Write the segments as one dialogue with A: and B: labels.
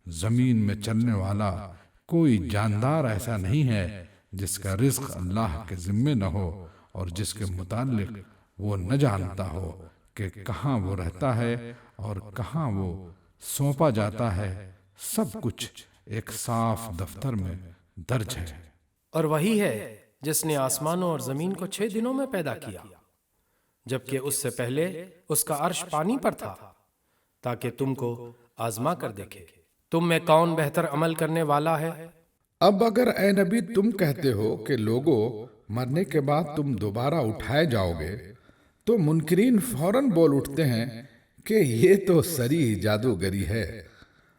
A: زمین میں چلنے والا کوئی جاندار ایسا نہیں ہے جس کا رزق اللہ کے ذمے نہ ہو اور جس کے متعلق وہ نہ جانتا ہو کہ کہاں وہ رہتا ہے اور کہاں وہ سونپا جاتا ہے۔ سب کچھ ایک صاف دفتر میں درج ہے۔
B: اور وہی ہے جس نے آسمانوں اور زمین کو 6 دنوں میں پیدا کیا، جبکہ اس سے پہلے اس کا عرش پانی پر تھا، تاکہ تم کو آزما کر دیکھے تم میں کون بہتر عمل کرنے والا ہے۔
C: اب اگر اے نبی تم کہتے ہو کہ لوگوں مرنے کے بعد تم دوبارہ اٹھائے جاؤ گے، تو منکرین فوراً بول اٹھتے ہیں کہ یہ تو سری جادوگری ہے،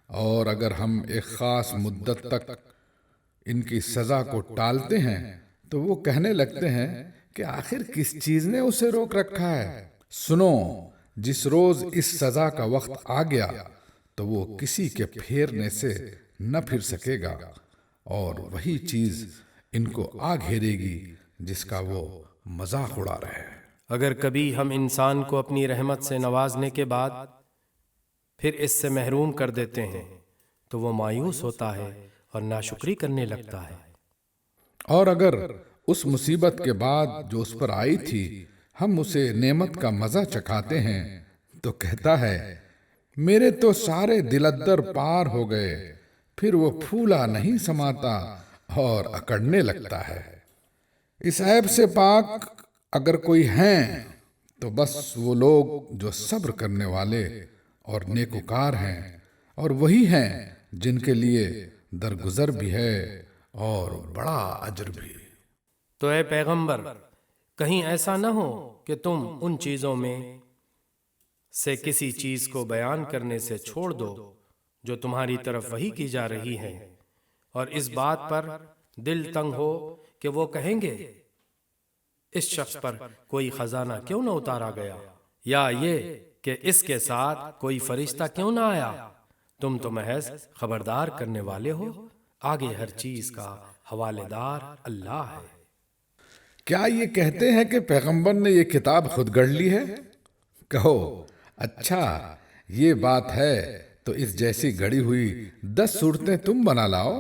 C: اور اگر ہم ایک خاص مدت تک ان کی سزا کو ٹالتے ہیں تو وہ کہنے لگتے ہیں کہ آخر کس چیز نے اسے روک رکھا ہے۔ سنو، جس روز اس سزا کا وقت آ گیا تو وہ کسی کے پھیرنے سے نہ پھر سکے گا، اور وہی چیز ان کو آ گھیرے گی جس کا وہ مذاق اڑا رہے ہیں۔
B: اگر کبھی ہم انسان کو اپنی رحمت سے نوازنے کے بعد پھر اس سے محروم کر دیتے ہیں تو وہ مایوس ہوتا ہے اور ناشکری کرنے لگتا ہے۔
C: اور اگر اس مصیبت کے بعد جو اس پر آئی تھی ہم اسے نعمت کا مزہ چکھاتے ہیں تو کہتا ہے میرے تو سارے دلدر پار ہو گئے، پھر وہ پھولا نہیں سماتا اور اکڑنے لگتا ہے۔ اس عیب سے پاک اگر کوئی ہیں تو بس وہ لوگ جو صبر کرنے والے اور نیکوکار ہیں، اور وہی ہیں جن کے لیے درگزر بھی ہے اور بڑا اجر بھی۔
B: تو اے پیغمبر، کہیں ایسا نہ ہو کہ تم ان چیزوں میں سے کسی چیز کو بیان کرنے سے چھوڑ دو جو تمہاری طرف وحی کی جا رہی ہے، اور اس بات پر دل تنگ ہو کہ وہ کہیں گے اس شخص پر کوئی خزانہ کیوں نہ اتارا گیا، یا یہ کہ اس کے ساتھ کوئی فرشتہ کیوں نہ آیا۔ تم تو محض خبردار کرنے والے ہو، آگے ہر چیز کا حوالے دار اللہ ہے۔
C: کیا یہ کہتے ہیں کہ پیغمبر نے یہ کتاب خود گڑھ لی ہے؟ کہو اچھا یہ بات ہے تو اس جیسی گڑھی ہوئی 10 صورتیں تم بنا لاؤ،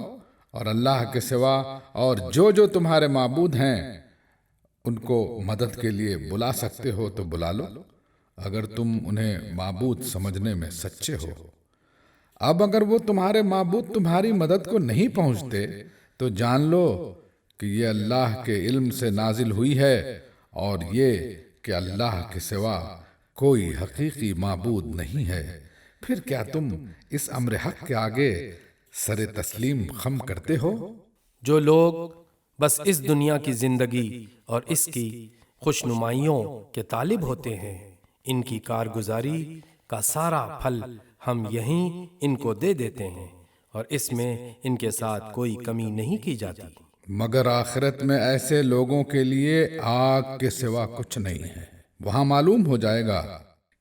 C: اور اللہ کے سوا اور جو تمہارے معبود ہیں ان کو مدد کے لیے بلا سکتے ہو تو بلا لو، اگر تم انہیں معبود سمجھنے میں سچے ہو۔ اب اگر وہ تمہارے معبود تمہاری مدد کو نہیں پہنچتے تو جان لو کہ یہ اللہ کے علم سے نازل ہوئی ہے، اور یہ کہ اللہ کے سوا کوئی حقیقی معبود نہیں ہے۔ پھر کیا تم اس امر حق کے آگے سر تسلیم خم کرتے ہو؟
B: جو لوگ بس اس دنیا کی زندگی اور اس کی خوشنمائیوں کے طالب ہوتے ہیں، ان کی کارگزاری کا سارا پھل ہم یہیں ان کو دے دیتے ہیں، اور اس میں ان کے ساتھ کوئی کمی نہیں کی جاتی۔
C: مگر آخرت میں ایسے لوگوں کے لیے آگ کے سوا کچھ نہیں ہے۔ وہاں معلوم ہو جائے گا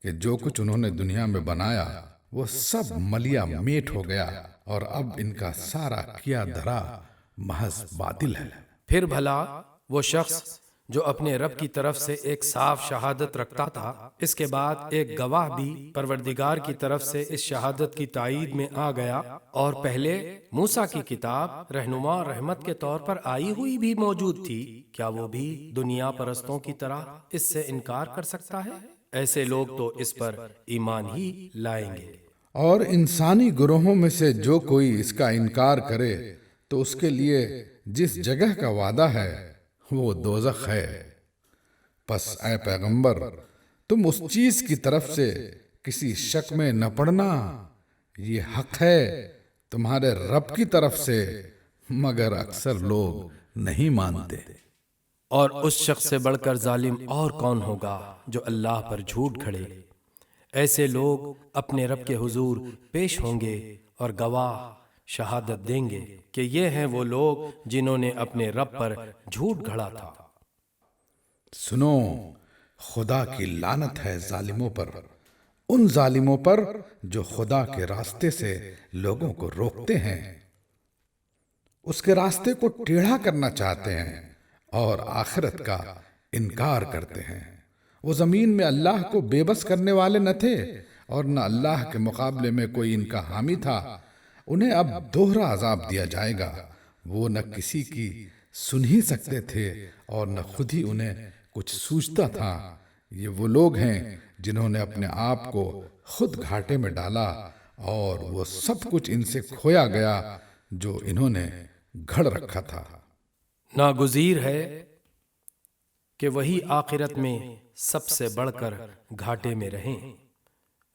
C: کہ جو کچھ انہوں نے دنیا میں بنایا وہ سب ملیا میٹ ہو گیا، اور اب ان کا سارا کیا دھرا محض باطل ہے۔
B: پھر بھلا وہ شخص جو اپنے رب کی طرف سے ایک صاف شہادت رکھتا تھا، اس کے بعد ایک گواہ بھی پروردگار کی طرف سے اس شہادت کی تائید میں آ گیا، اور پہلے موسیٰ کی کتاب رہنما اور رحمت کے طور پر آئی ہوئی بھی موجود تھی، کیا وہ بھی دنیا پرستوں کی طرح اس سے انکار کر سکتا ہے؟ ایسے لوگ تو اس پر ایمان ہی لائیں گے۔
C: اور انسانی گروہوں میں سے جو کوئی اس کا انکار کرے تو اس کے لیے جس جگہ کا وعدہ ہے وہ دوزخ ہے۔ پس اے پیغمبر تم اس چیز کی طرف سے کسی شک میں نہ پڑنا، یہ حق ہے تمہارے رب کی طرف سے، مگر اکثر لوگ نہیں مانتے۔
B: اور اس شخص سے بڑھ کر ظالم اور کون ہوگا جو اللہ پر جھوٹ کھڑے۔ ایسے لوگ اپنے رب کے حضور پیش ہوں گے اور گواہ شہادت دیں گے کہ یہ ہیں وہ لوگ جنہوں نے اپنے رب پر جھوٹ گھڑا تھا۔
C: سنو، خدا کی لعنت ہے ظالموں پر، ان ظالموں پر جو خدا کے راستے سے لوگوں کو روکتے ہیں، اس کے راستے کو ٹیڑھا کرنا چاہتے ہیں اور آخرت کا انکار کرتے ہیں۔ وہ زمین میں اللہ کو بے بس کرنے والے نہ تھے، اور نہ اللہ کے مقابلے میں کوئی ان کا حامی تھا۔ انہیں اب دوہرا عذاب دیا جائے گا۔ وہ نہ کسی کی سن ہی سکتے تھے اور نہ خود ہی انہیں کچھ سوچتا تھا۔ یہ وہ لوگ ہیں جنہوں نے اپنے آپ کو خود گھاٹے میں ڈالا اور وہ سب کچھ ان سے کھویا گیا جو انہوں نے گھڑ رکھا تھا۔
B: ناگزیر ہے کہ وہی آخرت میں سب سے بڑھ کر گھاٹے میں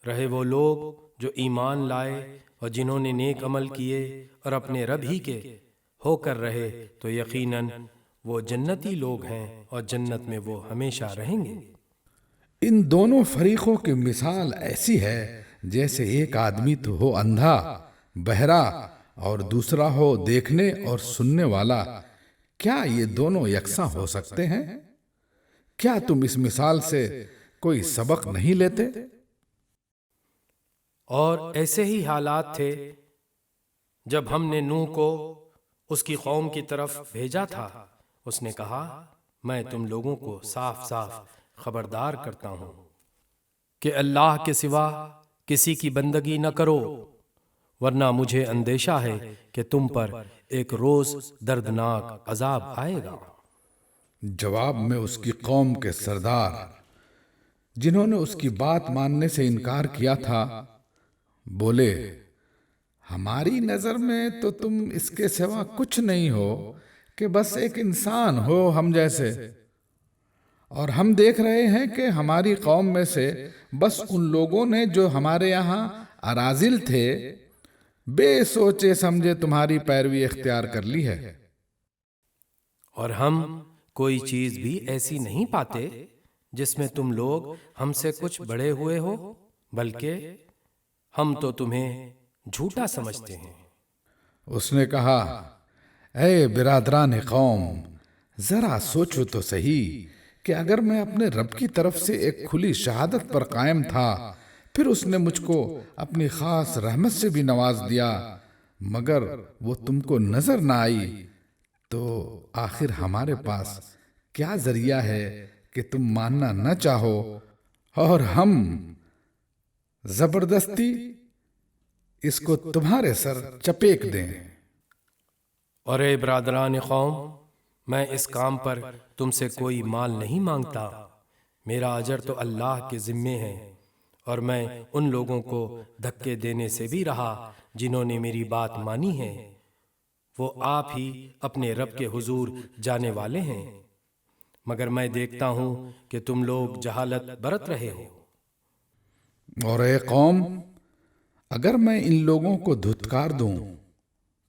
B: رہے وہ لوگ جو ایمان لائے اور جنہوں نے نیک عمل کیے اور اپنے رب ہی کے ہو کر رہے، تو یقیناً وہ جنتی لوگ ہیں اور جنت میں وہ ہمیشہ رہیں گے۔
C: ان دونوں فریقوں کی مثال ایسی ہے جیسے ایک آدمی تو ہو اندھا بہرا اور دوسرا ہو دیکھنے اور سننے والا۔ کیا یہ دونوں یکساں ہو سکتے ہیں؟ کیا تم اس مثال سے کوئی سبق نہیں لیتے؟
B: اور ایسے ہی حالات تھے جب ہم نے نوح کو اس کی قوم کی طرف بھیجا تھا۔ اس نے کہا، میں تم لوگوں کو صاف صاف خبردار کرتا ہوں کہ اللہ کے سوا کسی کی بندگی نہ کرو، ورنہ مجھے اندیشہ ہے کہ تم پر ایک روز دردناک عذاب آئے گا۔
C: جواب میں اس کی قوم کے سردار جنہوں نے اس کی بات ماننے سے انکار کیا تھا بولے، ہماری نظر میں تو تم اس کے سوا کچھ نہیں ہو کہ بس ایک انسان ہو ہم جیسے، اور ہم دیکھ رہے ہیں کہ ہماری قوم میں سے بس ان لوگوں نے جو ہمارے یہاں اراذل تھے بے سوچے سمجھے تمہاری پیروی اختیار کر لی ہے۔
B: اور ہم کوئی چیز بھی ایسی نہیں پاتے جس میں تم لوگ ہم سے کچھ بڑے ہوئے ہو، بلکہ ہم تو تمہیں جھوٹا سمجھتے ہیں۔
C: اس نے کہا، اے برادران قوم، ذرا سوچو تو صحیح کہ اگر میں اپنے رب کی طرف سے ایک کھلی شہادت پر قائم تھا، پھر اس نے مجھ کو اپنی خاص رحمت سے بھی نواز دیا، مگر وہ تم کو نظر نہ آئی، تو آخر ہمارے پاس کیا ذریعہ ہے کہ تم ماننا نہ چاہو اور ہم زبردستی اس کو تمہارے سر چپیک دیں۔
B: اور اے برادران قوم، میں اس کام پر تم سے کوئی مال نہیں مانگتا، میرا اجر تو اللہ کے ذمے ہے، اور میں ان لوگوں کو دھکے دینے سے بھی رہا جنہوں نے میری بات مانی ہے۔ وہ آپ ہی اپنے رب کے حضور جانے والے ہیں، مگر میں دیکھتا ہوں کہ تم لوگ جہالت برت رہے ہو۔
C: اور اے قوم، اگر میں ان لوگوں کو دھتکار دوں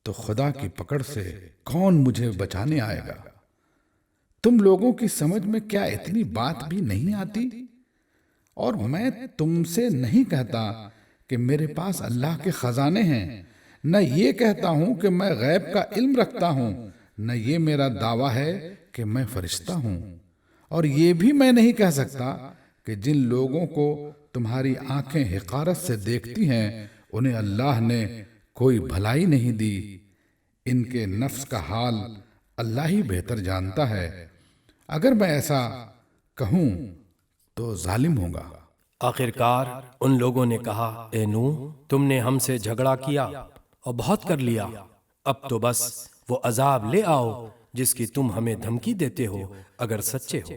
C: تو خدا کی پکڑ سے کون مجھے بچانے آئے گا؟ تم لوگوں کی سمجھ میں کیا اتنی بات بھی نہیں آتی؟ اور میں تم سے نہیں کہتا کہ میرے پاس اللہ کے خزانے ہیں، نہ یہ کہتا ہوں کہ میں غیب کا علم رکھتا ہوں، نہ یہ میرا دعویٰ ہے کہ میں فرشتہ ہوں، اور یہ بھی میں نہیں کہہ سکتا کہ جن لوگوں کو تمہاری آنکھیں حقارت سے دیکھتی ہیں انہیں اللہ نے کوئی بھلائی نہیں دی۔ ان کے نفس کا حال اللہ ہی بہتر جانتا ہے۔ اگر میں ایسا کہوں تو ظالم ہوگا۔
B: آخرکار ان لوگوں نے کہا، اے نوح، تم نے ہم سے جھگڑا کیا اور بہت کر لیا، اب تو بس وہ عذاب لے آؤ جس کی تم ہمیں دھمکی دیتے ہو اگر سچے ہو۔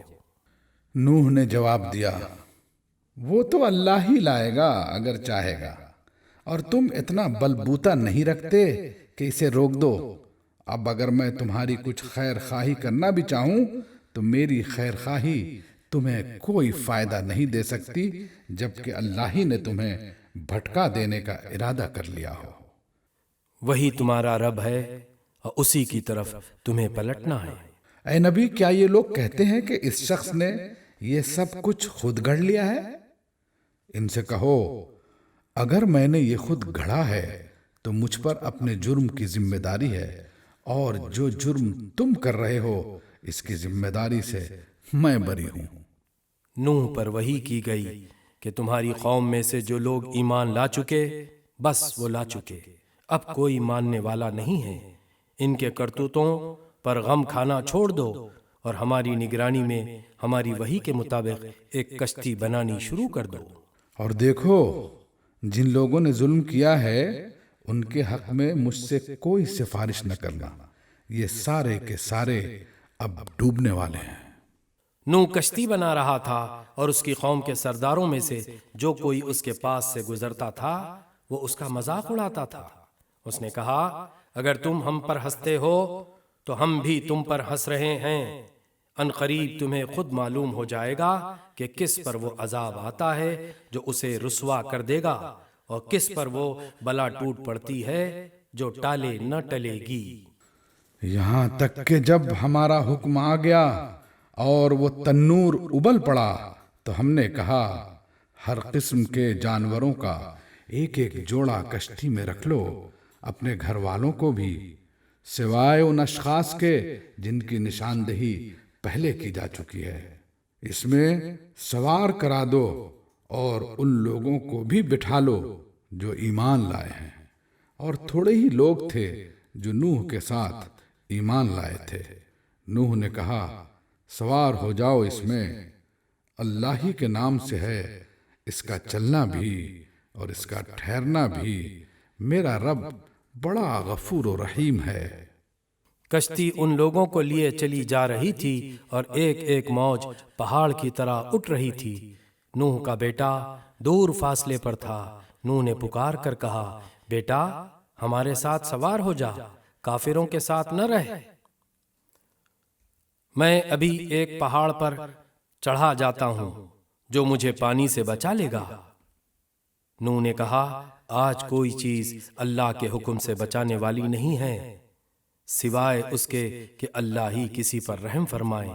C: نوح نے جواب دیا، وہ تو اللہ ہی لائے گا اگر چاہے گا، اور تم اتنا بلبوتا نہیں رکھتے کہ اسے روک دو۔ اب اگر میں تمہاری کچھ خیر خواہی کرنا بھی چاہوں تو میری خیر خواہی تمہیں کوئی فائدہ نہیں دے سکتی جبکہ اللہ ہی نے تمہیں بھٹکا دینے کا ارادہ کر لیا ہو۔
B: وہی تمہارا رب ہے اور اسی کی طرف تمہیں پلٹنا ہے۔
C: اے نبی، کیا یہ لوگ کہتے ہیں کہ اس شخص نے یہ سب کچھ خود گھڑ لیا ہے؟ ان سے کہو، اگر میں نے یہ خود گھڑا ہے تو مجھ پر اپنے جرم کی ذمہ داری ہے، اور جو جرم تم کر رہے ہو اس کی ذمہ داری سے میں بری ہوں۔
B: نوح پر وحی کی گئی کہ تمہاری قوم میں سے جو لوگ ایمان لا چکے بس وہ لا چکے، اب کوئی ماننے والا نہیں ہے۔ ان کے کرتوتوں پر غم کھانا چھوڑ دو اور ہماری نگرانی میں ہماری وحی کے مطابق ایک کشتی بنانی شروع کر دو۔
C: اور دیکھو، جن لوگوں نے ظلم کیا ہے ان کے حق میں مجھ سے کوئی سفارش نہ کرنا، یہ سارے کے سارے اب ڈوبنے والے ہیں۔
B: نوح کشتی بنا رہا تھا اور اس کی قوم کے سرداروں میں سے جو کوئی اس کے پاس سے گزرتا تھا وہ اس کا مذاق اڑاتا تھا۔ اس نے کہا اگر تم ہم پر ہنستے ہو تو ہم بھی تم پر ہنس رہے ہیں، ان قریب تمہیں خود معلوم ہو جائے گا کہ کس پر وہ عذاب آتا ہے جو اسے رسوا کر دے گا اور کس پر وہ بلا ٹوٹ پڑتی ہے جو ٹالے نہ ٹلے گی۔
C: یہاں تک کہ جب ہمارا حکم آ گیا اور وہ تنور ابل پڑا تو ہم نے کہا ہر قسم کے جانوروں کا ایک ایک جوڑا کشتی میں رکھ لو، اپنے گھر والوں کو بھی، سوائے ان اشخاص کے جن کی نشاندہی پہلے کی جا چکی ہے، اس میں سوار کرا دو اور ان لوگوں کو بھی بٹھا لو جو ایمان لائے ہیں۔ اور تھوڑے ہی لوگ تھے جو نوح کے ساتھ ایمان لائے تھے۔ نوح نے کہا سوار ہو جاؤ اس میں، اللہ ہی کے نام سے ہے اس کا چلنا بھی اور اس کا ٹھہرنا بھی، میرا رب بڑا غفور و رحیم ہے۔
B: کشتی ان لوگوں کو لیے چلی جا رہی تھی اور ایک ایک موج پہاڑ کی طرح اٹھ رہی تھی۔ نوح کا بیٹا دور فاصلے پر تھا۔ نوح نے پکار کر کہا بیٹا ہمارے ساتھ سوار ہو جا، کافروں کے ساتھ نہ رہ، میں ابھی ایک پہاڑ پر چڑھا جاتا ہوں جو مجھے پانی سے بچا لے گا۔ نوح نے کہا آج کوئی چیز اللہ کے حکم سے بچانے والی نہیں ہے سوائے اس کے کہ اللہ ہی کسی پر رحم فرمائے۔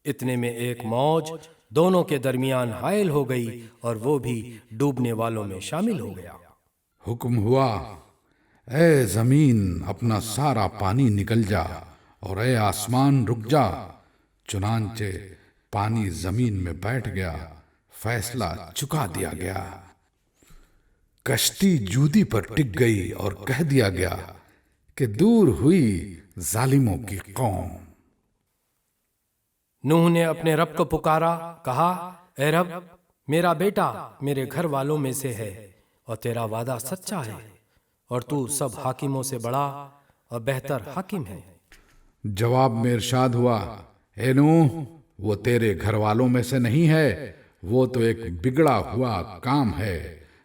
B: اتنے میں ایک موج دونوں کے درمیان حائل ہو گئی اور وہ بھی ڈوبنے والوں میں شامل ہو گیا۔
C: حکم ہوا اے زمین اپنا سارا پانی نکل جا اور اے آسمان رک جا، چنانچہ پانی زمین میں بیٹھ گیا، فیصلہ چکا دیا گیا۔ کشتی جودی پر ٹک گئی اور کہہ دیا گیا کہ دور ہوئی ظالموں کی قوم۔
B: نوح نے اپنے رب کو پکارا، کہا اے رب میرا بیٹا میرے گھر والوں میں سے ہے اور تیرا وعدہ سچا ہے اور تو سب حاکموں سے بڑا اور بہتر حاکم ہے۔
C: جواب میں ارشاد ہوا اے نوح وہ تیرے گھر والوں میں سے نہیں ہے، وہ تو ایک بگڑا ہوا کام ہے،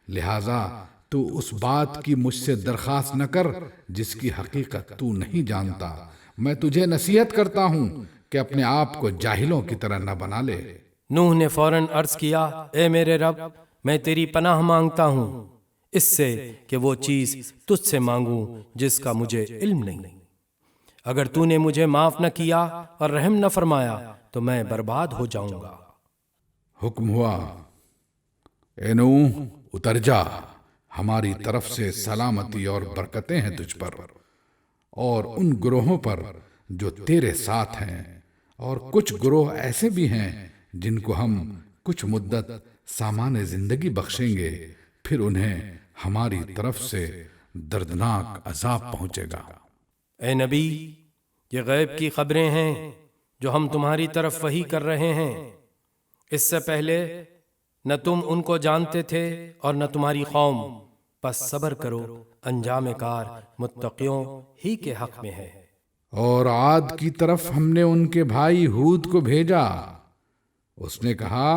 C: لہذا تو اس بات کی مجھ سے درخواست نہ کر جس کی حقیقت تو نہیں جانتا۔ میں تجھے نصیحت کرتا ہوں کہ اپنے آپ کو جاہلوں کی طرح نہ بنا لے۔
B: نوح نے فوراً عرض کیا اے میرے رب میں تیری پناہ مانگتا ہوں اس سے کہ وہ چیز تجھ سے مانگوں جس کا مجھے علم نہیں۔ اگر تو نے مجھے معاف نہ کیا اور رحم نہ فرمایا تو میں برباد ہو جاؤں گا۔
C: حکم ہوا اے نوح اتر جا، ہماری طرف سے سلامتی اور برکتیں ہیں تجھ پر اور ان گروہوں پر جو تیرے ساتھ ہیں، اور کچھ گروہ ایسے بھی ہیں جن کو ہم کچھ مدت سامان زندگی بخشیں گے، پھر انہیں ہماری طرف سے دردناک عذاب پہنچے گا۔
B: اے نبی یہ غیب کی خبریں ہیں جو ہم تمہاری طرف وحی کر رہے ہیں، اس سے پہلے نہ تم ان کو جانتے تھے اور نہ تمہاری قوم، پس صبر کرو، انجام کار متقیوں ہی کے حق میں ہے۔
C: اور عاد کی طرف ہم نے ان کے بھائی ہود کو بھیجا، اس نے کہا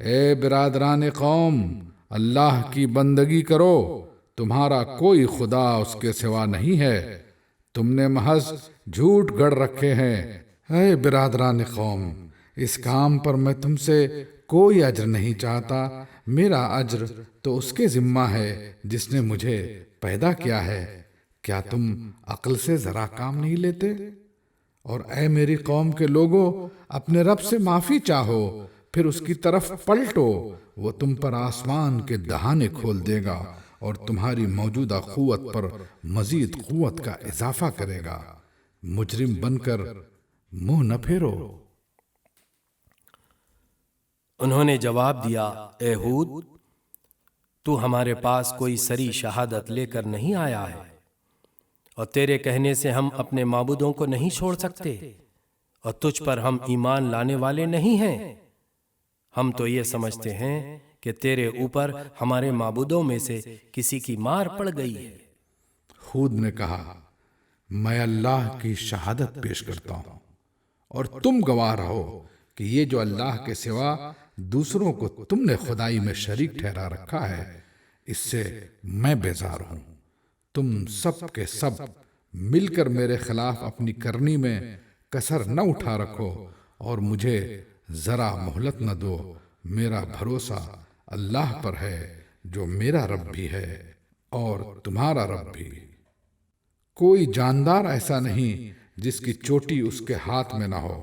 C: اے برادران قوم اللہ کی بندگی کرو، تمہارا کوئی خدا اس کے سوا نہیں ہے، تم نے محض جھوٹ گڑ رکھے ہیں۔ اے برادران قوم اس کام پر میں تم سے کوئی اجر نہیں چاہتا، میرا اجر تو اس کے ذمہ ہے جس نے مجھے پیدا کیا ہے، کیا تم عقل سے ذرا کام نہیں لیتے؟ اور اے میری قوم کے لوگوں اپنے رب سے معافی چاہو، پھر اس کی طرف پلٹو، وہ تم پر آسمان کے دہانے کھول دے گا اور تمہاری موجودہ قوت پر مزید قوت کا اضافہ کرے گا، مجرم بن کر منہ نہ پھیرو۔
B: انہوں نے جواب دیا اے ہود تو ہمارے پاس کوئی سری شہادت لے کر نہیں آیا ہے اور تیرے کہنے سے ہم اپنے معبودوں کو نہیں چھوڑ سکتے اور تجھ پر ہم ایمان لانے والے نہیں ہیں، ہم تو یہ سمجھتے ہیں کہ تیرے اوپر ہمارے معبودوں میں سے کسی کی مار پڑ گئی ہے۔
C: ہود نے کہا میں اللہ کی شہادت پیش کرتا ہوں اور تم گواہ رہو کہ یہ جو اللہ کے سوا دوسروں کو تم نے خدائی میں شریک ٹھہرا رکھا ہے اس سے میں بیزار ہوں۔ تم سب کے سب مل کر میرے خلاف اپنی کرنی میں کسر نہ اٹھا رکھو اور مجھے ذرا مہلت نہ دو۔ میرا بھروسہ اللہ پر ہے جو میرا رب بھی ہے اور تمہارا رب بھی۔ کوئی جاندار ایسا نہیں جس کی چوٹی اس کے ہاتھ میں نہ ہو۔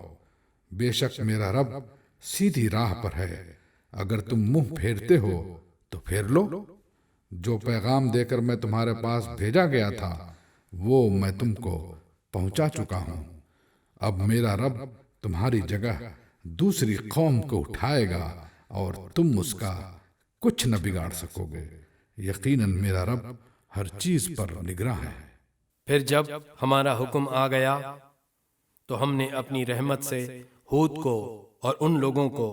C: بے شک میرا رب سیدھی راہ پر ہے، اگر تم منہ پھیرتے ہو تو پھیر لو۔ جو پیغام دے کر میں تمہارے پاس بھیجا گیا تھا وہ میں تم کو پہنچا چکا ہوں۔ اب میرا رب تمہاری جگہ دوسری قوم کو اٹھائے گا اور تم اس کا کچھ نہ بگاڑ سکو گے۔ یقیناً میرا رب ہر چیز پر نگراں ہے۔
B: پھر جب ہمارا حکم آ گیا تو ہم نے اپنی رحمت سے ہود کو اور ان لوگوں کو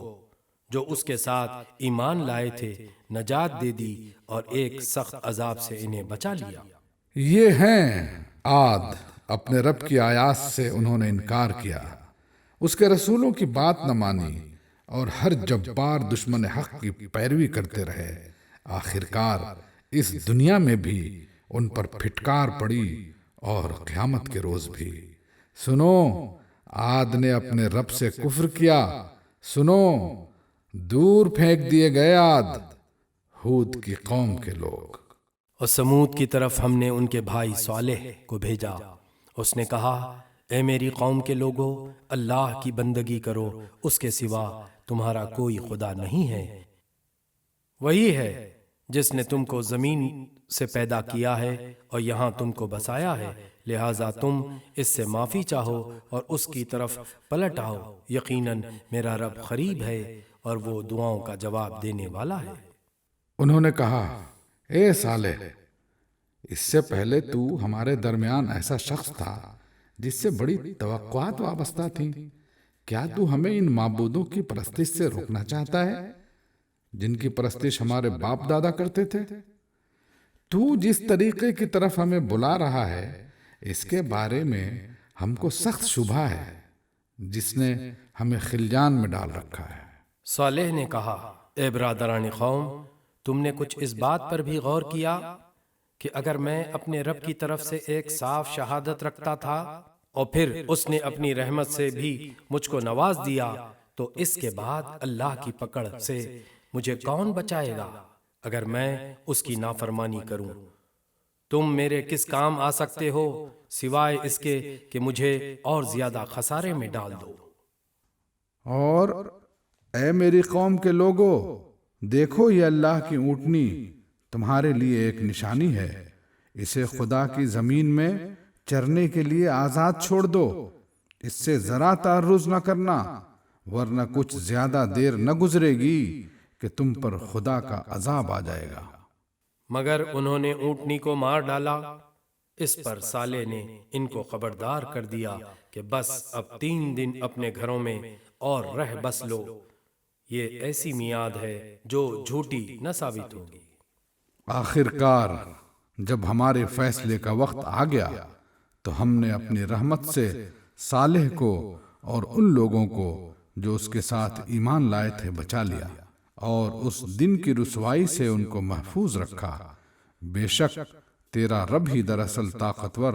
B: جو اس کے ساتھ ایمان لائے تھے نجات دے دی اور ایک سخت عذاب سے انہیں بچا لیا۔
C: یہ ہیں عاد، اپنے رب کی آیات سے انہوں نے انکار کیا، اس کے رسولوں کی بات نہ مانی اور ہر جبار دشمن حق کی پیروی کرتے رہے۔ آخرکار اس دنیا میں بھی ان پر پھٹکار پڑی اور قیامت کے روز بھی۔ سنو، عاد نے اپنے رب سے کفر کیا، سنو، دور پھینک دیے گئے عاد، ہود کی قوم کے لوگ۔
B: اور سمود کی طرف ہم نے ان کے بھائی صالح کو بھیجا، اس نے کہا اے میری قوم کے لوگو، اللہ کی بندگی کرو، اس کے سوا تمہارا کوئی خدا نہیں ہے۔ وہی ہے جس نے تم کو زمین سے پیدا کیا ہے اور یہاں تم کو بسایا ہے، لہٰذا تم اس سے معافی چاہو اور اس کی طرف پلٹ آؤ، یقیناً میرا رب قریب ہے اور وہ دعاؤں کا جواب دینے والا ہے۔
C: انہوں نے کہا اے صالح، اس سے پہلے تو ہمارے درمیان ایسا شخص تھا جس سے بڑی توقعات وابستہ تھیں، کیا تو ہمیں ان معبودوں کی پرستش سے روکنا چاہتا ہے جن کی پرستش ہمارے باپ دادا کرتے تھے؟ تو جس طریقے کی طرف ہمیں بلا رہا ہے اس کے بارے میں ہم کو سخت شبہ ہے، جس نے ہمیں خلجان میں ڈال رکھا ہے۔
B: صالح نے کہا اے برادران قوم، تم نے کچھ اس بات پر بھی غور کیا کہ اگر میں اپنے رب کی طرف سے ایک صاف شہادت رکھتا تھا اور پھر اس نے اپنی رحمت سے بھی مجھ کو نواز دیا تو اس کے بعد اللہ کی پکڑ سے مجھے کون بچائے گا اگر میں اس کی نافرمانی کروں؟ تم میرے کس کام آ سکتے ہو سوائے اس کے کہ مجھے اور زیادہ خسارے میں ڈال دو۔
A: اور اے میری قوم کے لوگو، دیکھو یہ اللہ کی اونٹنی تمہارے لیے ایک نشانی ہے، اسے خدا کی زمین میں چرنے کے لیے آزاد چھوڑ دو، اس سے ذرا تعرض نہ کرنا، ورنہ کچھ زیادہ دیر نہ گزرے گی کہ تم پر خدا کا عذاب آ جائے گا۔
B: مگر انہوں نے اونٹنی کو مار ڈالا۔ اس پر صالح نے ان کو خبردار کر دیا کہ بس اب 3 دن اپنے گھروں میں اور رہ بس لو، یہ ایسی میعاد ہے جو جھوٹی نہ ثابت ہوگی۔
A: آخر کار جب ہمارے فیصلے کا وقت آ گیا تو ہم نے اپنی رحمت سے صالح کو اور ان لوگوں کو جو اس کے ساتھ ایمان لائے تھے بچا لیا اور اس دن کی رسوائی سے ان کو محفوظ رکھا۔ بے شک تیرا رب ہی دراصل طاقتور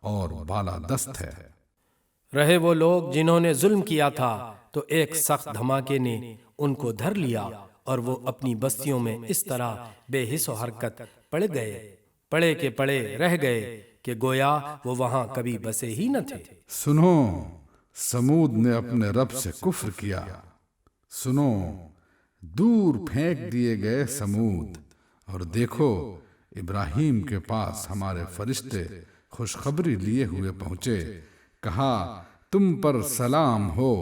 A: اور بالا دست ہے۔
B: رہے وہ لوگ جنہوں نے ظلم کیا تھا تو ایک سخت دھماکے نے ان کو دھر لیا اور وہ اپنی بستیوں میں اس طرح بے حس و حرکت پڑے کے پڑے رہ گئے کہ گویا وہ وہاں کبھی بسے ہی نہ تھے۔
A: سنو، سمود نے اپنے رب سے کفر کیا، سنو، دور پھینک دیے گئے سمود، اور دیکھو ابراہیم کے پاس ہمارے فرشتے خوشخبری لیے ہوئے پہنچے، کہا تم پر سلام ہو۔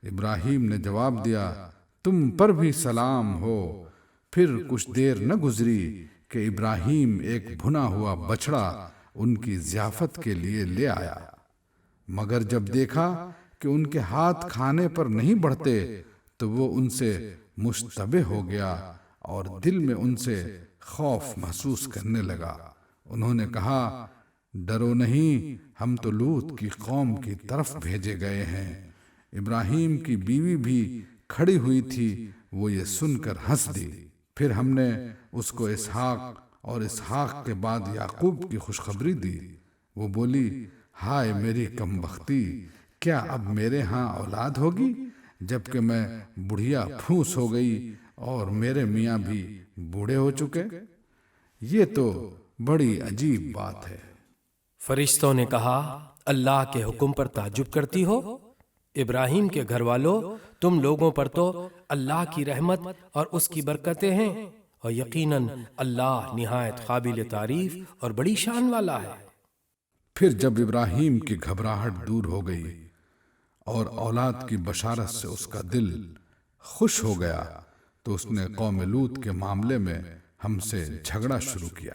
A: ابراہیم نے جواب دیا تم پر بھی سلام ہو۔ پھر کچھ دیر نہ گزری کہ ابراہیم ایک بھنا ہوا بچڑا ان کی ضیافت کے لیے لے آیا، مگر جب دیکھا کہ ان کے ہاتھ کھانے پر نہیں بڑھتے تو وہ ان سے مشتبہ ہو گیا اور دل میں ان سے خوف محسوس کرنے لگا۔ انہوں نے کہا ڈرو نہیں، ہم تو لوط کی قوم کی طرف بھیجے گئے ہیں۔ ابراہیم کی بیوی بھی کھڑی ہوئی تھی، وہ یہ سن کر ہنس دی۔ پھر ہم نے اس کو اسحاق اور اسحاق کے بعد یعقوب کی خوشخبری دی۔ وہ بولی، ہائے میری کم بختی، کیا اب میرے ہاں اولاد ہوگی جبکہ میں بڑھیا پھوس ہو گئی اور میرے میاں بھی بوڑھے ہو چکے؟ یہ تو بڑی عجیب بات ہے۔
B: فرشتوں نے کہا، اللہ کے حکم پر تعجب کرتی ہو؟ ابراہیم کے گھر والوں، تم لوگوں پر تو اللہ کی رحمت اور اس کی برکتیں ہیں، اور یقیناً اللہ نہایت قابل تعریف اور بڑی شان والا ہے۔
A: پھر جب ابراہیم کی گھبراہٹ دور ہو گئی اور اولاد کی بشارت سے اس کا دل خوش ہو گیا تو اس نے قوم لوط کے معاملے میں ہم سے جھگڑا شروع کیا۔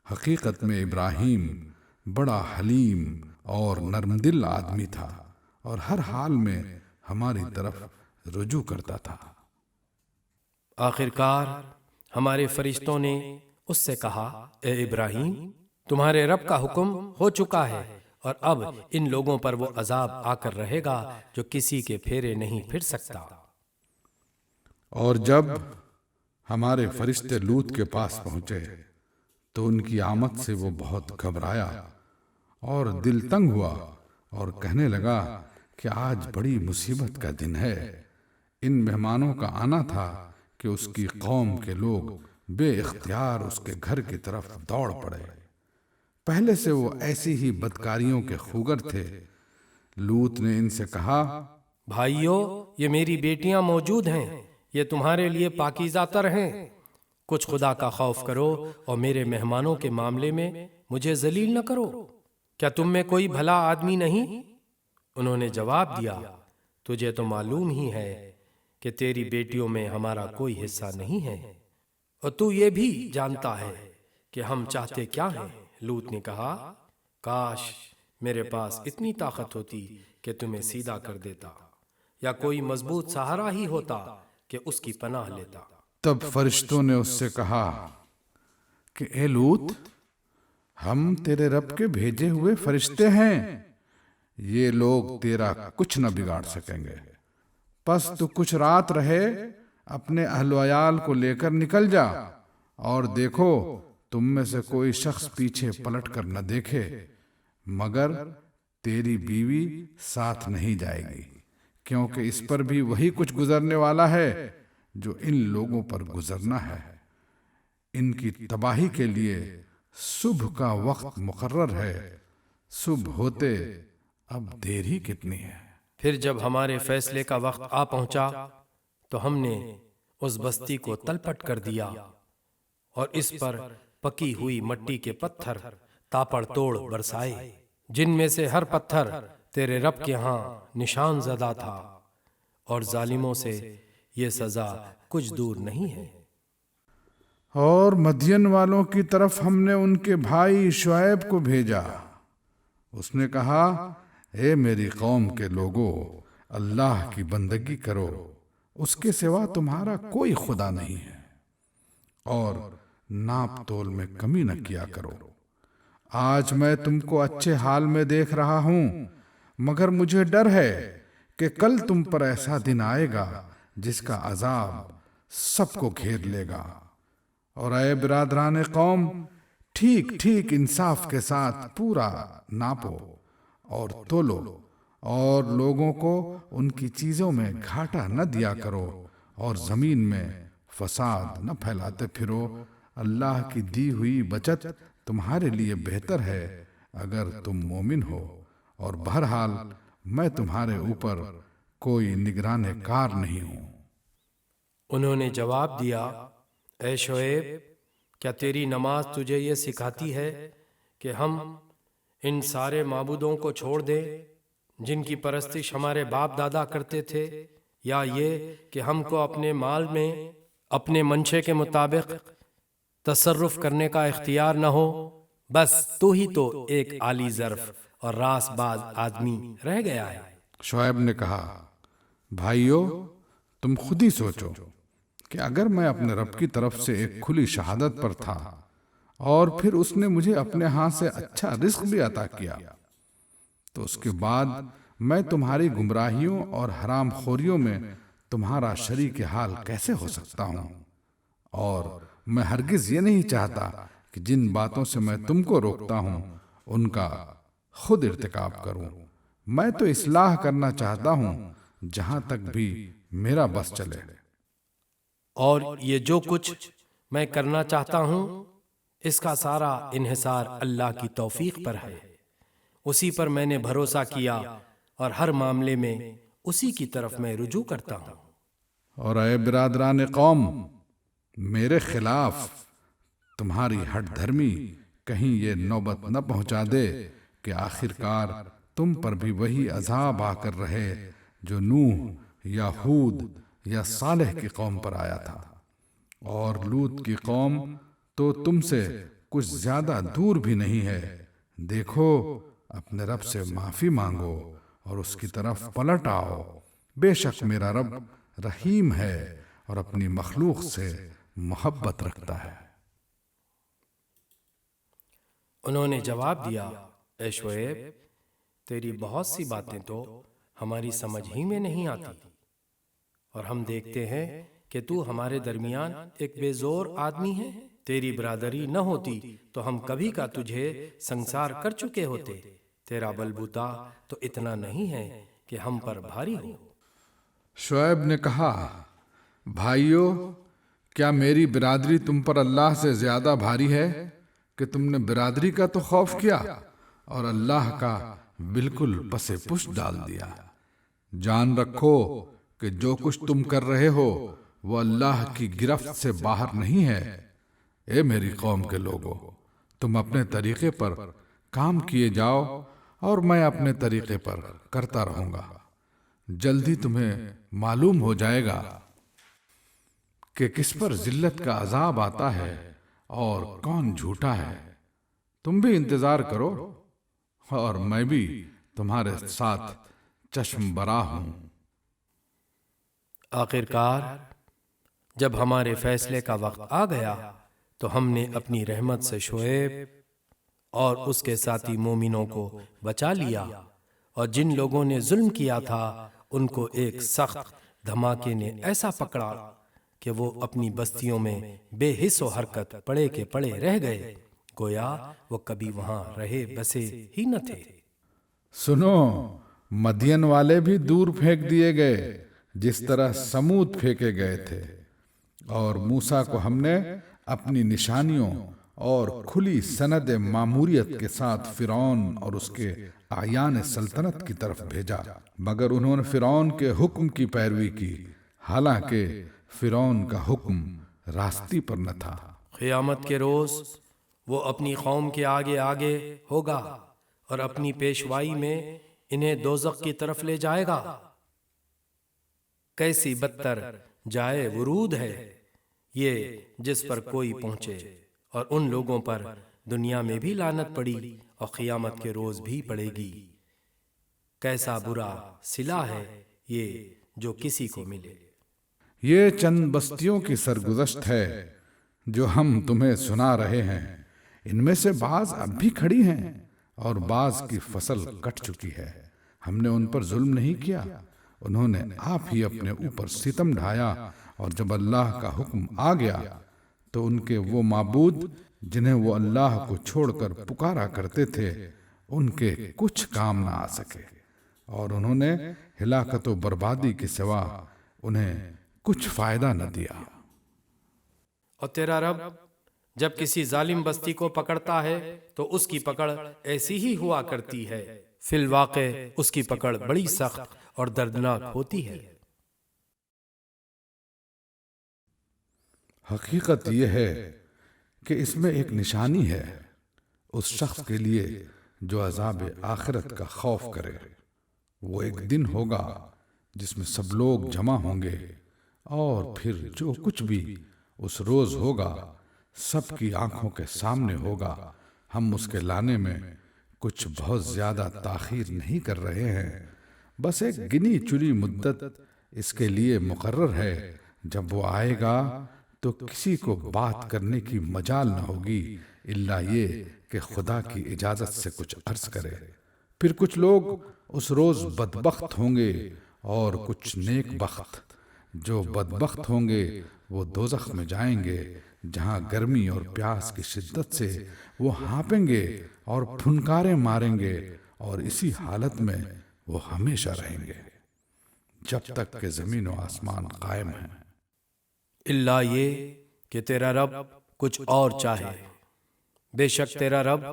A: حقیقت میں ابراہیم بڑا حلیم اور نرم دل آدمی تھا اور ہر حال میں ہماری طرف رجوع کرتا تھا۔
B: آخرکار ہمارے فرشتوں نے اس سے کہا، اے ابراہیم، تمہارے رب کا حکم ہو چکا ہے، اور اب ان لوگوں پر وہ عذاب آ کر رہے گا جو کسی کے پھیرے نہیں پھر سکتا۔
A: اور جب ہمارے فرشتے لوط کے پاس پہنچے تو ان کی آمد سے وہ بہت گھبرایا اور دل تنگ ہوا اور کہنے لگا کہ آج بڑی مصیبت کا دن ہے۔ ان مہمانوں کا آنا تھا کہ اس کی قوم کے لوگ بے اختیار اس کے گھر کی طرف دوڑ پڑے۔ پہلے سے وہ ایسی ہی بدکاریوں کے خوگر تھے۔ لوط نے ان سے کہا،
B: بھائیو، یہ میری بیٹیاں موجود ہیں، یہ تمہارے لیے پاکیزہ تر ہیں، کچھ خدا کا خوف کرو اور میرے مہمانوں کے معاملے میں مجھے ذلیل نہ کرو۔ کیا تم میں کوئی بھلا آدمی نہیں؟ انہوں نے جواب دیا، تجھے تو معلوم ہی ہے کہ تیری بیٹیوں میں ہمارا کوئی حصہ نہیں ہے، اور تو یہ بھی جانتا ہے کہ ہم چاہتے کیا ہیں۔ لوط نے کہا، کاش میرے پاس اتنی طاقت ہوتی کہ تمہیں سیدھا کر دیتا، یا کوئی مضبوط سہارا ہی ہوتا کہ اس کی پناہ لیتا۔
A: تب فرشتوں نے اس سے کہا کہ اے لوط، ہم تیرے رب کے بھیجے ہوئے فرشتے ہیں، یہ لوگ تیرا کچھ نہ بگاڑ سکیں گے، پس تو کچھ رات رہے، اپنے اہل و عیال کو لے کر نکل جا، اور دیکھو تم میں سے کوئی شخص پیچھے پلٹ کر نہ دیکھے، مگر تیری بیوی ساتھ نہیں جائے گی، کیونکہ اس پر بھی وہی کچھ گزرنے والا ہے جو ان لوگوں پر گزرنا ہے۔ ان کی تباہی کے لیے صبح کا وقت مقرر ہے، صبح ہوتے اب دیر ہی کتنی ہے۔
B: پھر جب ہمارے فیصلے کا وقت آ پہنچا تو ہم نے اس بستی کو تلپٹ کر دیا اور اس پر پکی ہوئی مٹی کے پتھر تاپڑ توڑ برسائے، جن میں سے ہر پتھر تیرے رب کے ہاں نشان زدہ تھا، اور ظالموں سے یہ سزا کچھ دور نہیں ہے۔
A: اور مدین والوں کی طرف ہم نے ان کے بھائی شعیب کو بھیجا۔ اس نے کہا، اے میری قوم کے لوگو، اللہ کی بندگی کرو، اس کے سوا تمہارا کوئی خدا نہیں ہے، اور ناپ تول میں کمی نہ کیا کرو۔ آج میں تم کو اچھے حال میں دیکھ رہا ہوں، مگر مجھے ڈر ہے کہ کل تم پر ایسا دن آئے گا جس کا عذاب سب کو گھیر لے گا۔ اور اے برادران قوم، ٹھیک ٹھیک انصاف کے ساتھ پورا ناپو اور تولو، اور لوگوں کو ان کی چیزوں میں گھاٹا نہ دیا کرو، اور زمین میں فساد نہ پھیلاتے پھرو۔ اللہ کی دی ہوئی بچت تمہارے لیے بہتر ہے اگر تم مومن ہو، اور بہرحال میں تمہارے اوپر کوئی نگران کار نہیں ہوں۔
B: انہوں نے جواب دیا، اے شعیب، کیا تیری نماز تجھے یہ سکھاتی ہے کہ ہم ان سارے معبودوں کو چھوڑ دیں جن کی پرستش ہمارے باپ دادا کرتے تھے، یا یہ کہ ہم کو اپنے مال میں اپنے منشے کے مطابق تصرف کرنے کا اختیار نہ ہو؟ بس تو ہی تو ایک عالی ظرف اور راس باز آدمی رہ گیا ہے۔
A: شعیب نے کہا، بھائیو، تم خود ہی سوچو کہ اگر میں اپنے رب کی طرف سے ایک کھلی شہادت پر تھا اور پھر اس نے مجھے اپنے ہاتھ سے اچھا رزق بھی عطا کیا، تو اس کے بعد میں تمہاری گمراہیوں اور حرام خوریوں میں تمہارا شریک حال کیسے ہو سکتا ہوں؟ اور میں ہرگز یہ نہیں چاہتا کہ جن باتوں سے میں تم کو روکتا ہوں ان کا خود ارتکاب کروں۔ میں تو اصلاح کرنا چاہتا ہوں جہاں تک بھی میرا بس چلے۔
B: اور یہ جو کچھ میں کرنا چاہتا ہوں اس کا سارا انحصار اللہ کی توفیق پر ہے، اسی پر میں نے بھروسہ کیا اور ہر معاملے میں اسی کی طرف میں رجوع کرتا ہوں۔
A: اور اے برادران قوم، میرے خلاف تمہاری ہٹ دھرمی کہیں یہ نوبت نہ پہنچا دے کہ آخر کار تم پر بھی وہی عذاب آ کر رہے جو نوح یا ہود یا صالح کی قوم پر آیا تھا۔ اور لوط کی قوم تو تم سے کچھ زیادہ دور بھی نہیں ہے۔ دیکھو، اپنے رب سے معافی مانگو اور اس کی طرف پلٹ آؤ، بے شک میرا رب رحیم ہے اور اپنی مخلوق سے محبت رکھتا ہے۔
B: انہوں نے جواب دیا، اے شعیب، تیری بہت سی باتیں تو ہماری سمجھ ہی میں نہیں آتی، اور ہم دیکھتے ہیں کہ تو ہمارے درمیان ایک بے زور آدمی ہے۔ تیری برادری نہ ہوتی تو ہم کبھی کا تجھے سنسار کر چکے ہوتے۔ تیرا بلبوتا تو اتنا نہیں ہے کہ ہم پر بھاری ہو۔
A: شعیب نے کہا، بھائیو، کیا میری برادری تم پر اللہ سے زیادہ بھاری ہے کہ تم نے برادری کا تو خوف کیا اور اللہ کا بالکل پس پشت ڈال دیا؟ جان رکھو کہ جو کچھ تم کر رہے ہو وہ اللہ کی گرفت سے باہر نہیں ہے۔ اے میری قوم کے لوگو، تم اپنے طریقے پر کام کیے جاؤ اور میں اپنے طریقے پر کرتا رہوں گا۔ جلدی تمہیں معلوم ہو جائے گا کہ کس پر ذلت کا عذاب آتا ہے اور کون جھوٹا ہے۔ تم بھی انتظار کرو اور میں بھی تمہارے ساتھ چشم برا ہوں۔
B: آخرکار جب ہمارے فیصلے کا وقت آ گیا تو ہم نے اپنی رحمت سے شعیب اور اس کے ساتھی مومنوں کو بچا لیا، اور جن لوگوں نے ظلم کیا تھا ان کو ایک سخت دھماکے نے ایسا پکڑا کہ وہ اپنی بستیوں میں بے حس و حرکت پڑے کے پڑے رہ گئے، گویا وہ کبھی وہاں رہے بسے ہی نہ تھے۔
A: سنو، مدین والے بھی دور پھینک دیے گئے جس طرح سمود پھینکے گئے تھے، اور موسیٰ کو ہم نے اپنی نشانیوں اور کھلی سند ماموریت کے ساتھ فرعون اور اس کے اعیان سلطنت کی طرف بھیجا، مگر انہوں نے فرعون کے حکم کی پیروی کی، حالانکہ فرعون کا حکم راستی پر نہ تھا۔
B: قیامت کے روز وہ اپنی قوم کے آگے آگے ہوگا اور اپنی پیشوائی میں انہیں دوزخ کی طرف لے جائے گا۔ کیسی بدتر جائے ورود ہے یہ جس پر کوئی پہنچے، اور ان لوگوں پر دنیا میں بھی لعنت پڑی اور قیامت کے روز بھی پڑے گی۔ کیسا برا صلہ ہے یہ جو کسی کو ملے۔
A: یہ چند بستیوں کی سرگزشت ہے جو ہم تمہیں سنا رہے ہیں، ان میں سے بعض اب بھی کھڑی ہیں اور بعض کی فصل کٹ چکی ہے۔ ہم نے ان پر ظلم نہیں کیا، انہوں نے آپ ہی اپنے اوپر ستم ڈھایا، اور جب اللہ کا حکم آ گیا تو ان کے وہ معبود جنہیں وہ اللہ کو چھوڑ کر پکارا کرتے تھے ان کے کچھ کام نہ آ سکے، اور انہوں نے ہلاکت و بربادی کے سوا انہیں کچھ فائدہ نہ دیا۔
B: اور تیرا رب جب کسی ظالم بستی کو پکڑتا ہے تو اس کی پکڑ ایسی ہی ہوا کرتی ہے، فی الواقع اس کی پکڑ بڑی سخت اور دردناک ہوتی ہے۔
A: حقیقت یہ ہے کہ اس میں ایک نشانی ہے اس شخص کے لیے جو عذاب آخرت کا خوف کرے۔ وہ ایک دن ہوگا جس میں سب لوگ جمع ہوں گے، اور پھر جو کچھ بھی اس روز ہوگا سب کی آنکھوں کے سامنے ہوگا۔ ہم اس کے لانے میں کچھ بہت زیادہ تاخیر نہیں کر رہے ہیں، بس ایک گنی چنی مدت اس کے لیے مقرر ہے۔ جب وہ آئے گا تو کسی کو بات کرنے کی مجال نہ ہوگی،
C: الا یہ کہ خدا کی اجازت سے کچھ عرض کرے۔ پھر کچھ لوگ اس روز بدبخت ہوں گے اور کچھ نیک بخت۔ جو بدبخت ہوں گے وہ دوزخ میں جائیں گے، جہاں گرمی اور پیاس کی شدت سے وہ ہانپیں گے اور پھنکاریں ماریں گے، اور اسی حالت میں وہ ہمیشہ رہیں گے جب تک کہ زمین و آسمان قائم ہیں۔
B: الا یہ کہ تیرا رب کچھ اور چاہے، بے شک تیرا رب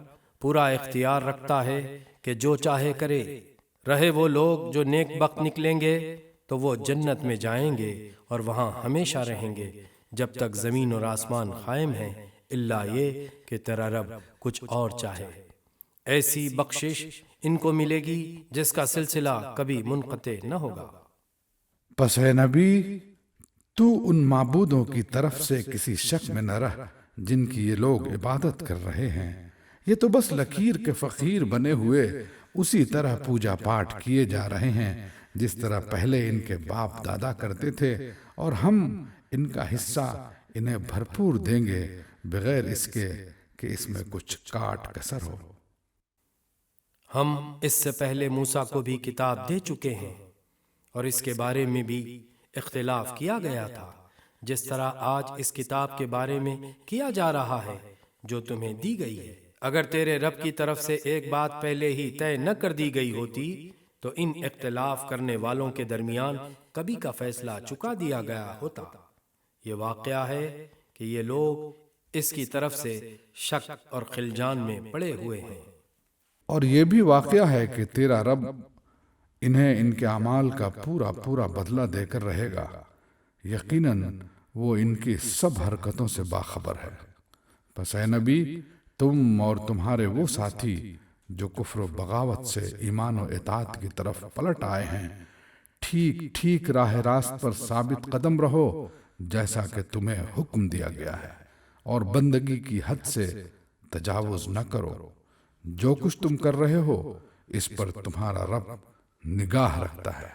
B: پورا اختیار رکھتا ہے کہ جو چاہے کرے۔ رہے وہ لوگ جو نیک بخت نکلیں گے تو وہ جنت میں جائیں گے اور وہاں ہمیشہ رہیں گے جب تک زمین اور آسمان قائم ہیں، الا یہ کہ تیرا رب کچھ اور چاہے۔ ایسی بخشش ان کو ملے گی جس کا سلسلہ کبھی منقطع نہ ہوگا۔
C: پس اے نبی، تو ان معبودوں کی طرف سے کسی شک میں نہ رہ جن کی یہ لوگ عبادت کر رہے ہیں۔ یہ تو بس لکیر کے فقیر بنے ہوئے اسی طرح پوجا پاٹ کیے جا رہے ہیں جس طرح پہلے ان کے باپ دادا کرتے تھے، اور ہم ان کا حصہ انہیں بھرپور دیں گے بغیر اس کے کہ اس میں کچھ کاٹ کسر ہو۔
B: ہم اس سے پہلے موسیٰ کو بھی کتاب دے چکے ہیں اور اس کے بارے میں بھی اختلاف کیا گیا تھا، جس طرح آج اس کتاب کے بارے میں کیا جا رہا ہے جو تمہیں دی گئی ہے۔ اگر تیرے رب کی طرف سے ایک بات پہلے ہی طے نہ کر دی گئی ہوتی تو ان اختلاف کرنے والوں کے درمیان کبھی کا فیصلہ چکا دیا گیا ہوتا۔ یہ واقعہ ہے کہ یہ لوگ اس کی طرف سے شک اور خلجان میں پڑے ہوئے ہیں۔
C: اور یہ بھی واقعہ ہے کہ تیرا رب انہیں ان کے اعمال کا پورا پورا بدلہ دے کر رہے گا۔ یقیناً وہ ان کی سب حرکتوں سے باخبر ہے۔ پس اے نبی، تم اور تمہارے وہ ساتھی جو کفر و بغاوت سے ایمان و اطاعت کی طرف پلٹ آئے ہیں، ٹھیک ٹھیک راہ راست پر ثابت قدم رہو جیسا کہ تمہیں حکم دیا گیا ہے، اور بندگی کی حد سے تجاوز نہ کرو۔ جو کچھ تم کر رہے ہو اس پر تمہارا رب نگاہ رکھتا ہے۔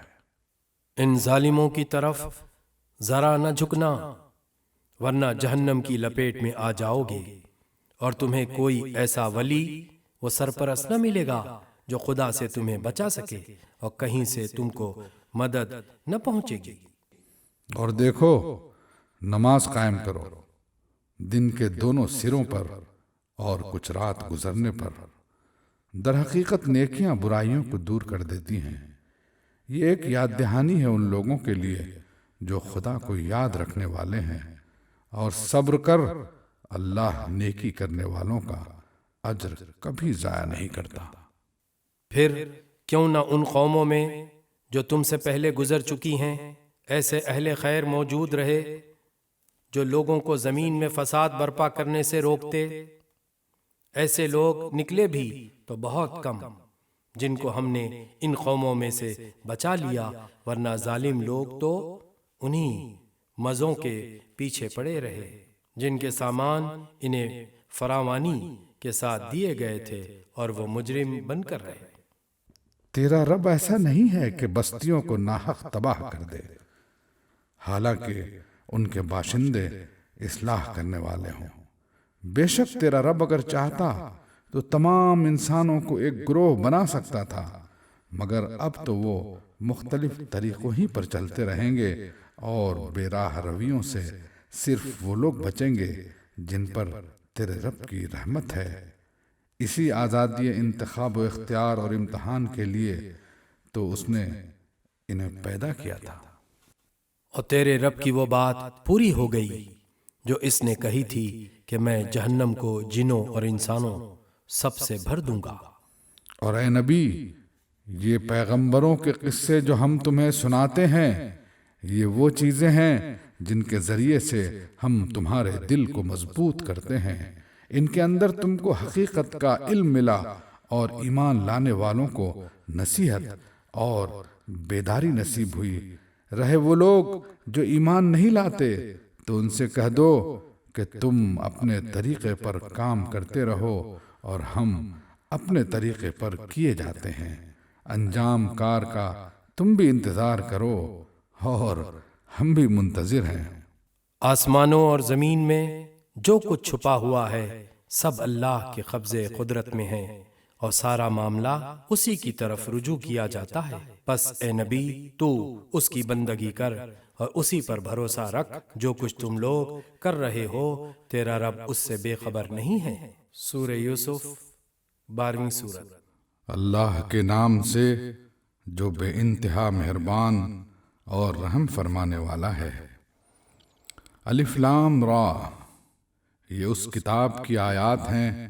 B: ان ظالموں کی طرف ذرا نہ جھکنا، ورنہ جہنم کی لپیٹ میں آ جاؤ گے، اور تمہیں کوئی ایسا ولی و سرپرست نہ ملے گا جو خدا سے تمہیں بچا سکے، اور کہیں سے تم کو مدد نہ پہنچے گی۔
C: اور دیکھو، نماز قائم کرو دن کے دونوں سروں پر اور کچھ رات گزرنے پر۔ در حقیقت نیکیاں برائیوں کو دور کر دیتی ہیں۔ یہ ایک یاد دہانی ہے ان لوگوں کے لیے جو خدا کو یاد رکھنے والے ہیں، اور صبر کر، اللہ نیکی کرنے والوں کا اجر کبھی ضائع نہیں کرتا۔
B: پھر کیوں نہ ان قوموں میں جو تم سے پہلے گزر چکی ہیں ایسے اہل خیر موجود رہے جو لوگوں کو زمین میں فساد برپا کرنے سے روکتے۔ ایسے لوگ نکلے بھی تو بہت کم، جن کو ہم نے ان قوموں میں سے بچا لیا، ورنہ ظالم لوگ تو انہی مزوں کے پیچھے پڑے رہے جن کے سامان انہیں فراوانی کے ساتھ دیے گئے تھے، اور وہ مجرم بن کر رہے۔
C: تیرا رب ایسا نہیں ہے کہ بستیوں کو ناحق تباہ کر دے، حالانکہ ان کے باشندے اصلاح کرنے والے ہوں۔ بے شک تیرا رب اگر چاہتا تو تمام انسانوں کو ایک گروہ بنا سکتا تھا، مگر اب تو وہ مختلف طریقوں ہی پر چلتے رہیں گے، اور بے راہ رویوں سے صرف وہ لوگ بچیں گے جن پر تیرے رب کی رحمت ہے۔ اسی آزادی انتخاب و اختیار اور امتحان کے لیے تو اس نے انہیں پیدا کیا تھا۔
B: اور تیرے رب کی وہ بات پوری ہو گئی جو اس نے کہی تھی کہ میں جہنم کو جنوں اور انسانوں سب سے بھر دوں گا۔
C: اور اے نبی، یہ پیغمبروں کے قصے جو ہم تمہیں سناتے ہیں، یہ وہ چیزیں ہیں جن کے ذریعے سے ہم تمہارے دل کو مضبوط کرتے ہیں۔ ان کے اندر تم کو حقیقت کا علم ملا، اور ایمان لانے والوں کو نصیحت اور بیداری نصیب ہوئی۔ رہے وہ لوگ جو ایمان نہیں لاتے تو ان سے کہہ دو کہ تم اپنے طریقے پر کام کرتے رہو اور ہم اپنے طریقے پر کیے جاتے ہیں۔ انجام کار کا تم بھی انتظار کرو اور ہم بھی منتظر ہیں۔
B: آسمانوں اور زمین میں جو کچھ چھپا ہوا ہے سب اللہ کے قبضے قدرت میں ہیں اور سارا معاملہ اسی کی طرف رجوع کیا جاتا ہے۔ پس اے نبی تو اس کی بندگی کر اور اسی پر بھروسہ رکھ، جو کچھ تم لوگ کر رہے ہو تیرا رب اس سے بے خبر نہیں ہے۔ سورہ یوسف 12ویں سورت۔
A: اللہ کے نام سے جو بے انتہا مہربان اور رحم فرمانے والا ہے۔ الف لام را، یہ اس کتاب کی آیات ہیں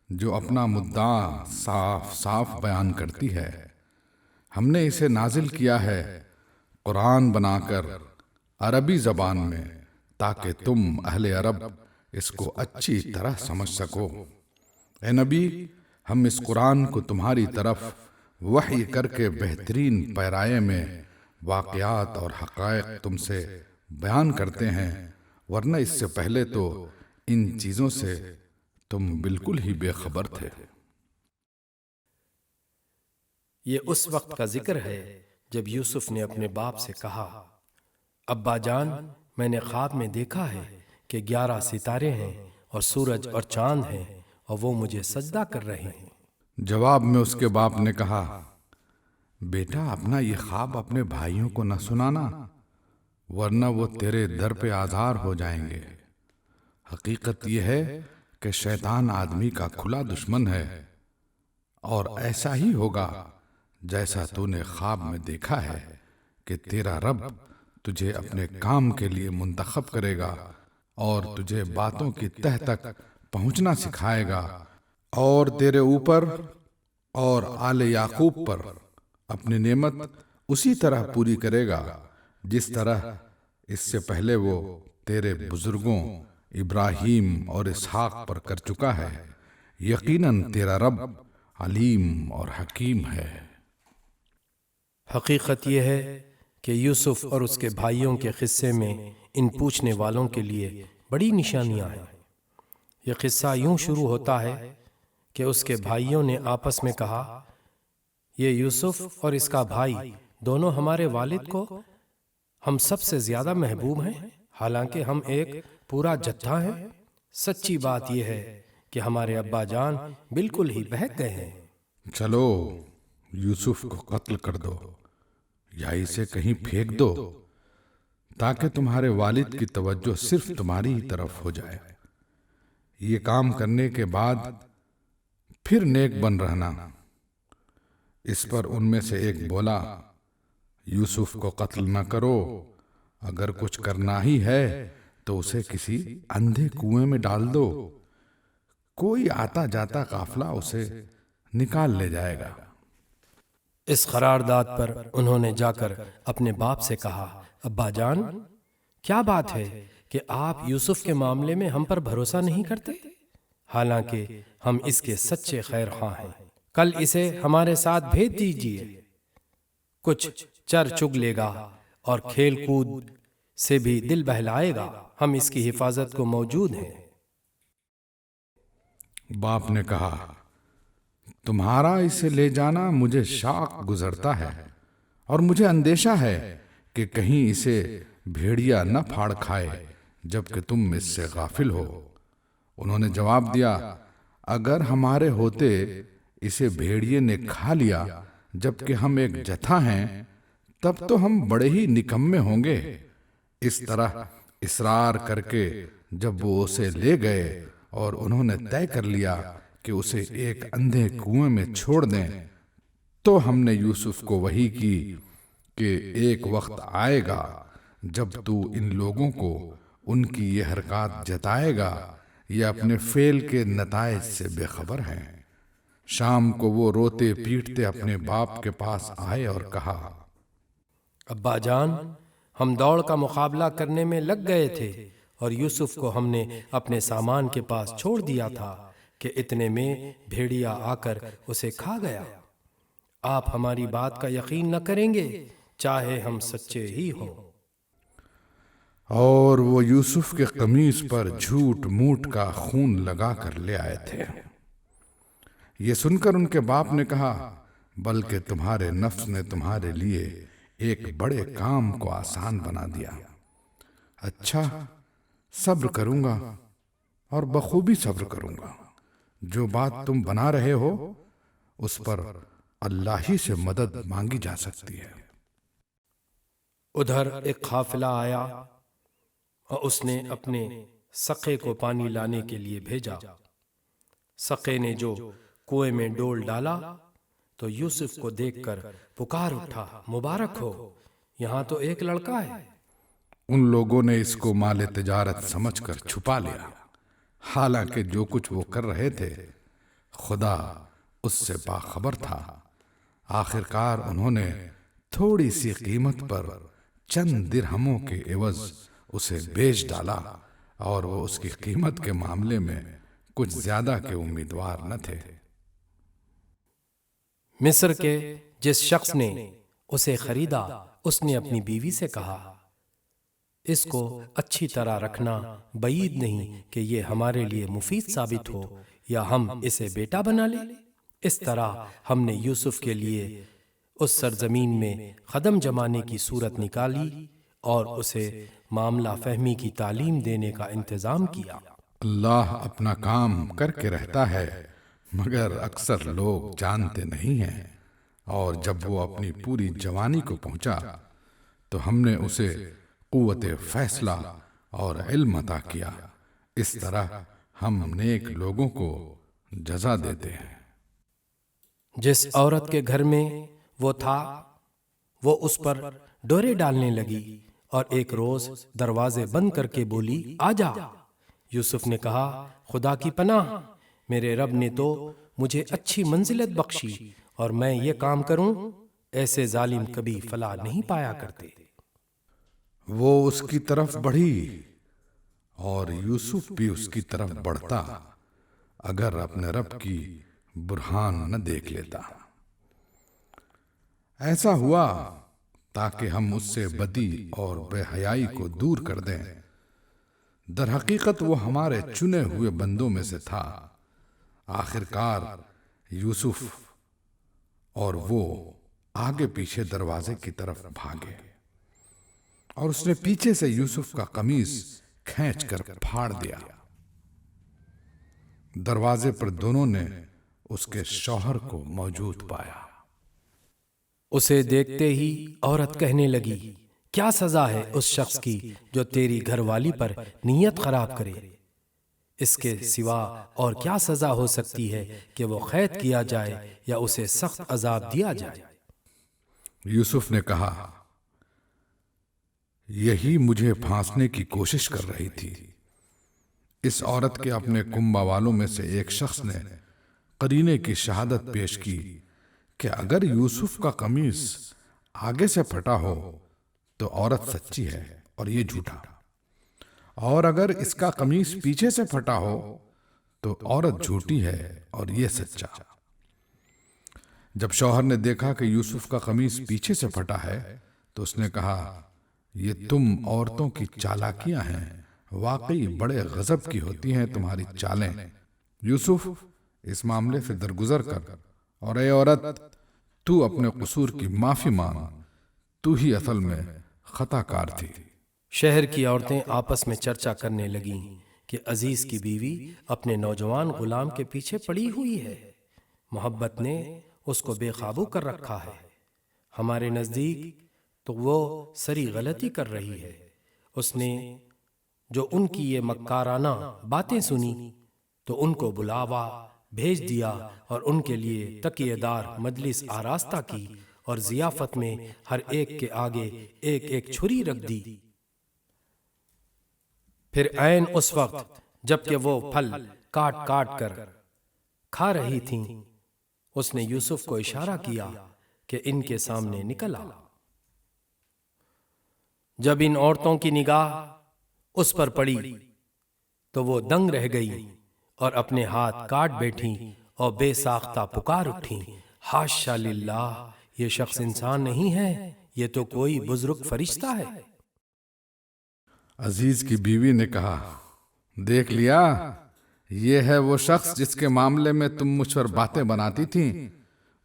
A: جو اپنا مدعا صاف صاف بیان کرتی ہے۔ ہم نے اسے نازل کیا ہے قرآن بنا کر عربی زبان میں، تاکہ تم اہل عرب اس کو اچھی طرح سمجھ سکو۔ اے نبی، ہم اس قرآن کو تمہاری طرف وحی کر کے بہترین پیرائے میں واقعات اور حقائق تم سے بیان کرتے ہیں، ورنہ اس سے پہلے تو ان چیزوں سے تم بالکل ہی بے خبر تھے۔
B: یہ اس وقت کا ذکر ہے جب یوسف نے اپنے باپ سے کہا، ابا جان، میں نے خواب میں دیکھا ہے کہ 11 ستارے ہیں اور سورج اور چاند ہیں اور وہ مجھے سجدہ کر رہے ہیں۔
A: جواب میں اس کے باپ نے کہا، بیٹا اپنا یہ خواب اپنے بھائیوں کو نہ سنانا، ورنہ وہ تیرے در پہ آزار ہو جائیں گے۔ حقیقت یہ ہے کہ شیطان آدمی کا کھلا دشمن ہے، اور ایسا ہی ہوگا جیسا تو نے خواب میں دیکھا ہے کہ تیرا رب تجھے اپنے کام کے لیے منتخب کرے گا اور تجھے باتوں کی تہ تک پہنچنا سکھائے گا، اور تیرے اوپر اور آل یعقوب پر اپنی نعمت اسی طرح پوری کرے گا جس طرح اس سے پہلے وہ تیرے بزرگوں ابراہیم اور اسحاق پر کر چکا ہے۔ یقیناً تیرا رب علیم اور حکیم ہے۔
B: حقیقت یہ ہے کہ یوسف اور اس کے بھائیوں کے قصے میں ان پوچھنے والوں کے لیے بڑی نشانیاں ہیں۔ یہ قصہ یوں شروع ہوتا ہے کہ اس کے بھائیوں نے آپس میں کہا، یہ یوسف اور اس کا بھائی دونوں ہمارے والد کو ہم سب سے زیادہ محبوب ہیں، حالانکہ ہم ایک پورا جتھا ہیں۔ سچی بات یہ ہے کہ ہمارے ابا جان بالکل ہی بہک گئے ہیں۔
A: چلو یوسف کو قتل کر دو یا اسے کہیں پھینک دو، تاکہ تمہارے والد کی توجہ صرف تمہاری ہی طرف ہو جائے۔ یہ کام کرنے کے بعد پھر نیک بن رہنا۔ اس پر ان میں سے ایک بولا، یوسف کو قتل نہ کرو، اگر کچھ کرنا ہی ہے تو اسے کسی اندھے کنویں میں ڈال دو، کوئی آتا جاتا قافلہ اسے نکال لے جائے گا۔
B: اس قرارداد پر انہوں نے جا کر اپنے باپ سے کہا، ابا جان، کیا بات ہے کہ آپ یوسف کے معاملے میں ہم پر بھروسہ نہیں کرتے؟ حالانکہ ہم اس کے سچے خیر خواہ ہیں۔ کل اسے ہمارے ساتھ بھیج دیجیے، کچھ چر چگ لے گا اور کھیل کود سے بھی دل بہلائے گا، ہم اس کی حفاظت کو موجود ہیں۔
A: باپ نے کہا، تمہارا اسے لے جانا مجھے شاق گزرتا ہے، اور مجھے اندیشہ ہے کہ کہیں اسے بھیڑیا نہ پھاڑ کھائے جبکہ تم اس سے غافل ہو۔ انہوں نے جواب دیا، اگر ہمارے ہوتے اسے بھیڑیے نے کھا لیا جبکہ ہم ایک جتھا ہیں، تب تو ہم بڑے ہی نکمے ہوں گے۔ اس طرح اصرار کر کے جب وہ اسے لے گئے اور انہوں نے طے کر لیا کہ اسے ایک اندھے کنویں میں چھوڑ دیں، تو ہم نے یوسف کو وحی کی کہ ایک وقت آئے گا جب تو ان لوگوں کو ان کی یہ حرکات جتائے گا یا اپنے فعل کے نتائج سے بے خبر ہیں۔ شام کو وہ روتے پیٹتے اپنے باپ کے پاس آئے اور کہا،
B: ابا جان، ہم دوڑ کا مقابلہ کرنے میں لگ گئے تھے اور یوسف کو ہم نے اپنے سامان کے پاس چھوڑ دیا تھا کہ اتنے میں بھیڑیا آ کر اسے کھا گیا۔ آپ ہماری بات کا یقین نہ کریں گے چاہے ہم سچے ہی ہوں۔
A: اور وہ یوسف کے قمیص پر جھوٹ موٹ کا خون لگا کر لے آئے تھے۔ یہ سن کر ان کے باپ نے کہا، بلکہ تمہارے نفس نے تمہارے لیے ایک بڑے کام کو آسان بنا دیا۔ اچھا، صبر کروں گا اور بخوبی صبر کروں گا۔ جو بات تم بنا رہے ہو اس پر اللہ ہی سے مدد مانگی جا سکتی ہے۔
B: ادھر ایک قافلہ آیا اور اس نے اپنے سقے کو پانی لانے کے لیے بھیجا۔ سقے نے جو کنویں میں ڈول ڈالا تو یوسف کو دیکھ کر پکار اٹھا، مبارک ہو، یہاں تو ایک لڑکا ہے۔
A: ان لوگوں نے اس کو مال تجارت سمجھ کر چھپا لیا، حالانکہ جو کچھ وہ کر رہے تھے خدا اس سے باخبر تھا۔ آخر کار انہوں نے تھوڑی سی قیمت پر چند درہموں کے عوض اسے بیچ ڈالا، اور وہ اس کی قیمت کے معاملے میں کچھ زیادہ کے امیدوار نہ تھے۔
B: مصر کے جس شخص نے اسے خریدا اس نے اپنی بیوی سے کہا، اس کو اچھی طرح رکھنا، بعید نہیں کہ یہ ہمارے لیے مفید ثابت ہو یا ہم اسے بیٹا بنا لیں۔ اس طرح ہم نے یوسف کے لیے اس سرزمین میں قدم جمانے کی صورت نکالی اور اسے معاملہ فہمی کی تعلیم دینے کا انتظام کیا۔
A: اللہ اپنا کام کر کے رہتا ہے، مگر اکثر لوگ جانتے نہیں ہیں۔ اور جب وہ اپنی پوری جوانی کو پہنچا تو ہم نے اسے قوت فیصلہ اور علم عطا کیا۔ اس طرح ہم نیک لوگوں کو جزا دیتے ہیں۔
B: جس عورت کے گھر میں وہ تھا وہ اس پر ڈورے ڈالنے لگی اور ایک روز دروازے بند کر کے بولی، آ جا۔ یوسف نے کہا، خدا کی پناہ، میرے رب نے تو مجھے اچھی منزلت بخشی اور میں یہ کام کروں؟ ایسے ظالم کبھی فلاح نہیں پایا کرتے۔
A: وہ اس کی طرف بڑھی اور یوسف بھی اس کی طرف بڑھتا اگر اپنے رب کی برہان نہ دیکھ لیتا۔ ایسا ہوا تاکہ ہم اس سے بدی اور بے حیائی کو دور کر دیں۔ در حقیقت وہ ہمارے چنے ہوئے بندوں میں سے تھا۔ آخر کار یوسف اور وہ آگے پیچھے دروازے کی طرف بھاگے اور اس نے پیچھے سے یوسف کا قمیص کھینچ کر پھاڑ دیا۔ دروازے پر دونوں نے اس کے شوہر کو موجود پایا۔
B: اسے دیکھتے ہی عورت کہنے لگی، کیا سزا ہے اس شخص کی جو تیری گھر والی پر نیت خراب کرے؟ اس کے سوا اور کیا سزا ہو سکتی ہے کہ وہ قید کیا جائے یا اسے سخت عذاب دیا جائے؟
A: یوسف نے کہا، یہی مجھے پھانسنے کی کوشش کر رہی تھی۔ اس عورت کے اپنے کنبہ والوں میں سے ایک شخص نے قرینے کی شہادت پیش کی کہ اگر یوسف کا قمیص آگے سے پھٹا ہو تو عورت سچی ہے اور یہ جھوٹا، اور اگر اس کا قمیص پیچھے سے پھٹا ہو تو عورت جھوٹی ہے اور یہ سچا۔ جب شوہر نے دیکھا کہ یوسف کا قمیص پیچھے سے پھٹا ہے تو اس نے کہا، یہ تم عورتوں کی چالاکیاں ہیں، واقعی بڑے غضب کی ہوتی ہیں تمہاری چالیں۔ یوسف، اس معاملے سے درگزر کر، اور اے عورت، تو اپنے قصور کی معافی مانگ، تو ہی اصل میں خطا کار تھی۔
B: شہر کی عورتیں آپس میں چرچا کرنے لگیں کہ عزیز کی بیوی اپنے نوجوان غلام کے پیچھے پڑی ہوئی ہے، محبت نے اس کو بے قابو کر رکھا ہے۔ ہمارے نزدیک تو وہ سری غلطی کر رہی ہے۔ اس نے جو ان کی یہ مکارانہ باتیں سنی تو ان کو بلاوا بھیج دیا اور ان کے لیے تکیے دار مجلس آراستہ کی اور ضیافت میں ہر ایک کے آگے ایک ایک چھری رکھ دی۔ پھر عین اس وقت جب کہ وہ پھل کاٹ کاٹ کر کھا رہی تھیں، اس نے یوسف کو اشارہ کیا کہ ان کے سامنے نکل آ۔ جب ان عورتوں کی نگاہ اس پر پڑی تو وہ دنگ رہ گئی اور اپنے ہاتھ کاٹ بیٹھیں اور بے ساختہ پکار اٹھیں، حاشا للہ، یہ شخص انسان نہیں ہے، یہ تو کوئی بزرگ فرشتہ ہے۔
A: عزیز کی بیوی نے کہا، دیکھ لیا، یہ ہے وہ شخص جس کے معاملے میں تم مجھ پر باتیں بناتی تھیں۔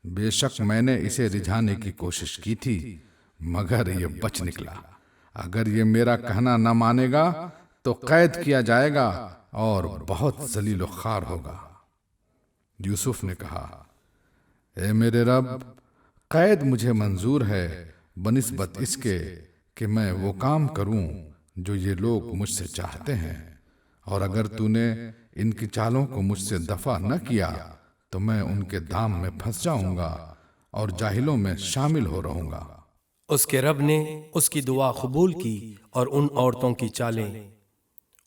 A: بے شک میں نے اسے رجھانے کی کوشش کی تھی مگر یہ بچ نکلا۔ اگر یہ میرا کہنا نہ مانے گا
C: تو قید کیا جائے گا اور بہت ذلیل و خوار ہوگا۔ یوسف نے کہا، اے میرے رب، قید مجھے منظور ہے بنسبت اس کے کہ میں وہ کام کروں جو یہ لوگ مجھ سے چاہتے ہیں، اور اگر تو نے ان کی چالوں کو مجھ سے دفع نہ کیا تو میں ان کے دام میں پھنس جاؤں گا اور جاہلوں میں شامل ہو رہوں گا۔
B: اس کے رب نے اس کی دعا قبول کی اور ان عورتوں کی چالیں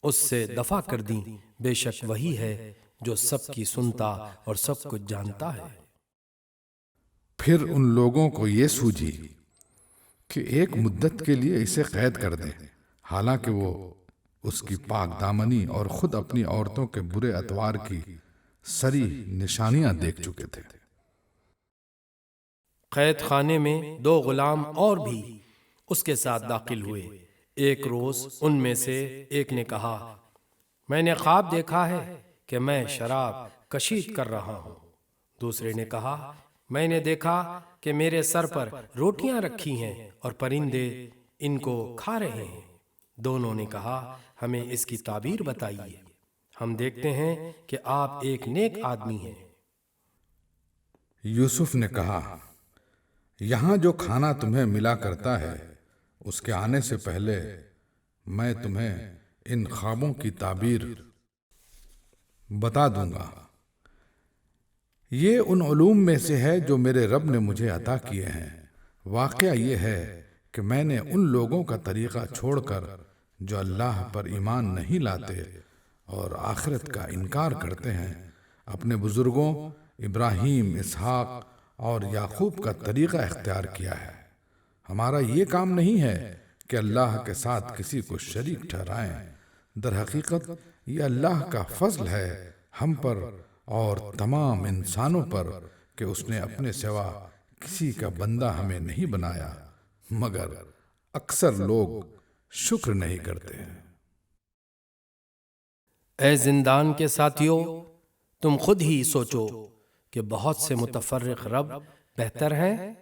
B: اس سے دفع کر دیں۔ بے شک وہی ہے جو سب کی سنتا اور سب کچھ جانتا ہے۔
C: پھر ان لوگوں کو یہ سوجھی کہ ایک مدت کے لیے اسے قید کر دیں، حالانکہ وہ اس کی پاک دامنی اور خود اپنی عورتوں کے برے اطوار کی سری نشانیاں دیکھ چکے تھے۔
B: قید خانے میں 2 غلام اور بھی اس کے ساتھ داخل ہوئے۔ ایک روز ان میں سے ایک نے کہا، میں نے خواب دیکھا ہے کہ میں شراب کشید کر رہا ہوں۔ دوسرے نے کہا، میں نے دیکھا کہ میرے سر پر روٹیاں رکھی ہیں اور پرندے ان کو کھا رہے ہیں۔ دونوں نے کہا، ہمیں اس کی تعبیر بتائیے، ہم دیکھتے ہیں کہ آپ ایک نیک آدمی ہیں۔
C: یوسف نے کہا، یہاں جو کھانا تمہیں ملا کرتا ہے اس کے آنے سے پہلے میں تمہیں ان خوابوں کی تعبیر بتا دوں گا۔ یہ ان علوم میں سے ہے جو میرے رب نے مجھے عطا کیے ہیں۔ واقعہ یہ ہے کہ میں نے ان لوگوں کا طریقہ چھوڑ کر جو اللہ پر ایمان نہیں لاتے اور آخرت کا انکار کرتے ہیں، اپنے بزرگوں ابراہیم، اسحاق اور یعقوب کا طریقہ اختیار کیا ہے۔ ہمارا یہ کام نہیں ہے کہ اللہ کے ساتھ کسی کو شریک ٹھہرائیں، در حقیقت یہ اللہ کا فضل ہے ہم پر اور تمام انسانوں پر کہ اس نے اپنے سوا کسی کا بندہ ہمیں نہیں بنایا، مگر اکثر لوگ شکر نہیں کرتے ہیں۔
B: اے زندان کے ساتھیوں، تم خود ہی سوچو کہ بہت سے متفرق رب بہتر ہیں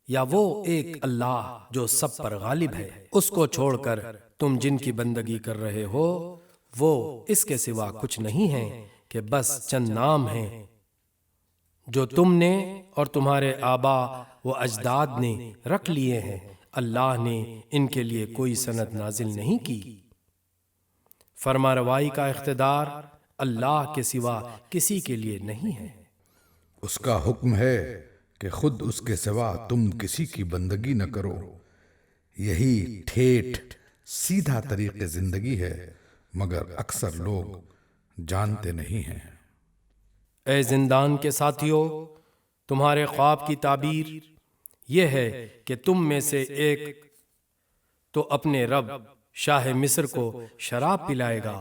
B: یا وہ ایک اللہ جو سب پر غالب ہے؟ اس کو چھوڑ کر تم جن کی بندگی کر رہے ہو وہ اس کے سوا کچھ نہیں ہیں کہ بس چند نام ہیں جو تم نے اور تمہارے آبا و اجداد نے رکھ لیے ہیں۔ اللہ نے ان کے لیے کوئی سند نازل نہیں کی۔ فرماروائی کا اقتدار اللہ کے سوا کسی کے لیے نہیں ہے۔
C: اس کا حکم ہے کہ خود اس کے سوا تم کسی کی بندگی نہ کرو۔ یہی ٹھیٹھ سیدھا طریق زندگی ہے، مگر اکثر لوگ جانتے نہیں ہیں۔
B: اے زندان کے ساتھیوں، تمہارے خواب کی تعبیر یہ ہے کہ تم میں سے ایک تو اپنے رب شاہ مصر کو شراب پلائے گا،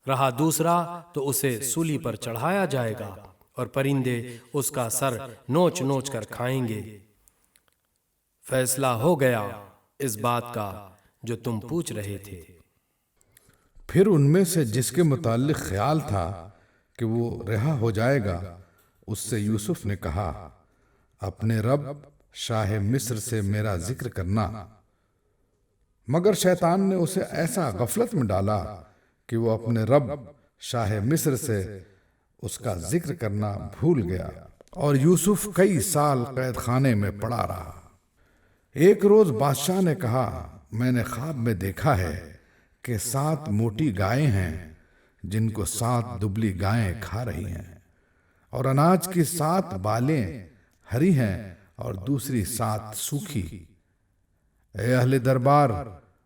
B: رہا دوسرا تو اسے سولی پر چڑھایا جائے گا اور پرندے اس کا سر نوچ نوچ کر کھائیں گے۔ فیصلہ ہو گیا اس بات کا جو تم پوچھ رہے تھے۔
C: پھر ان میں سے جس کے متعلق خیال تھا کہ وہ رہا ہو جائے گا، اس سے یوسف نے کہا، اپنے رب شاہ مصر سے میرا ذکر کرنا۔ مگر شیطان نے اسے ایسا غفلت میں ڈالا کہ وہ اپنے رب شاہ مصر سے اس کا ذکر کرنا بھول گیا، اور یوسف کئی سال قید خانے میں پڑا رہا۔ ایک روز بادشاہ نے کہا، میں نے خواب میں دیکھا ہے کہ 7 موٹی گائیں ہیں جن کو 7 دبلی گائیں کھا رہی ہیں، اور اناج کی 7 بالیں ہری ہیں اور دوسری 7 سوکھی۔ اے اہل دربار،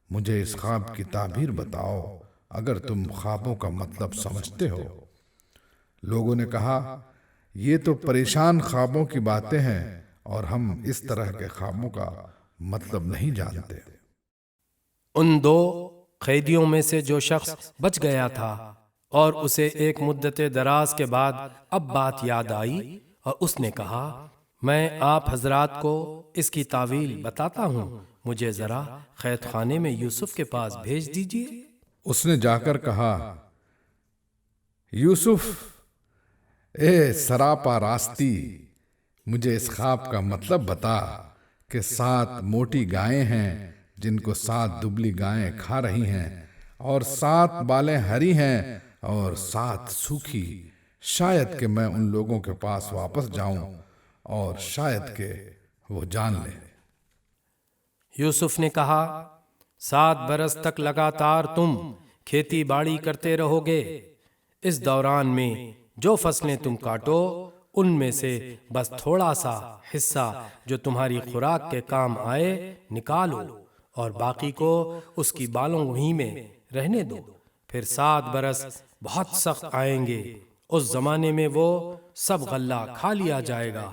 C: مجھے اس خواب کی تعبیر بتاؤ اگر تم خوابوں کا مطلب سمجھتے ہو۔ لوگوں نے کہا، یہ تو پریشان خوابوں کی باتیں ہیں اور ہم اس طرح کے خوابوں کا مطلب نہیں جانتے۔
B: ان 2 قیدیوں میں سے جو شخص بچ گیا تھا اور اسے ایک مدت دراز کے بعد اب بات یاد آئی اور اس نے کہا، میں آپ حضرات کو اس کی تعویل بتاتا ہوں، مجھے ذرا قید خانے میں یوسف کے پاس بھیج دیجیے۔
C: اس نے جا کر کہا، یوسف، اے سراپا راستی، مجھے اس خواب کا مطلب بتا کہ 7 موٹی گائیں ہیں جن کو 7 دبلی گائیں کھا رہی ہیں، اور 7 بالیں ہری ہیں اور 7 سوکھی، شاید کہ میں ان لوگوں کے پاس واپس جاؤں اور شاید کہ وہ جان لیں۔
B: یوسف نے کہا 7 برس تک لگاتار تم کھیتی باڑی کرتے رہو گے، اس دوران میں جو فصلیں تم کاٹو ان میں سے بس تھوڑا سا حصہ جو تمہاری خوراک کے کام آئے نکالو، اور باقی کو اس کی بالوں ہی میں رہنے دو۔ پھر 7 برس بہت سخت آئیں گے، اس زمانے میں وہ سب غلہ کھا لیا جائے گا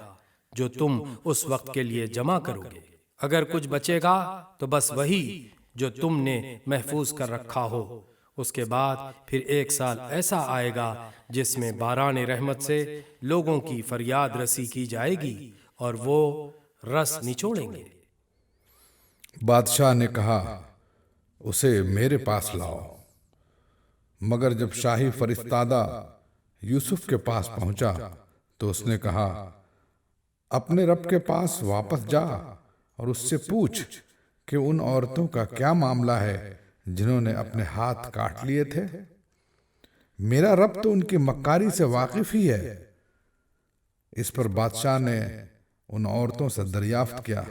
B: جو تم اس وقت کے لیے جمع کرو گے۔ اگر کچھ بچے گا تو بس وہی جو تم نے محفوظ کر رکھا ہو۔ اس کے بعد پھر 1 سال ایسا آئے گا جس میں باران رحمت سے لوگوں کی فریاد رسی کی جائے گی اور وہ رس نچوڑیں گے۔
C: بادشاہ نے کہا اسے میرے پاس لاؤ۔ مگر جب شاہی فرستادہ یوسف کے پاس پہنچا تو اس نے کہا اپنے رب کے پاس واپس جا اور اس سے پوچھ کہ ان عورتوں کا کیا معاملہ ہے جنہوں نے اپنے ہاتھ کاٹ لیے تھے۔ میرا رب تو ان کی مکاری سے واقف ہی ہے۔ اس پر بادشاہ نے ان عورتوں سے دریافت کیا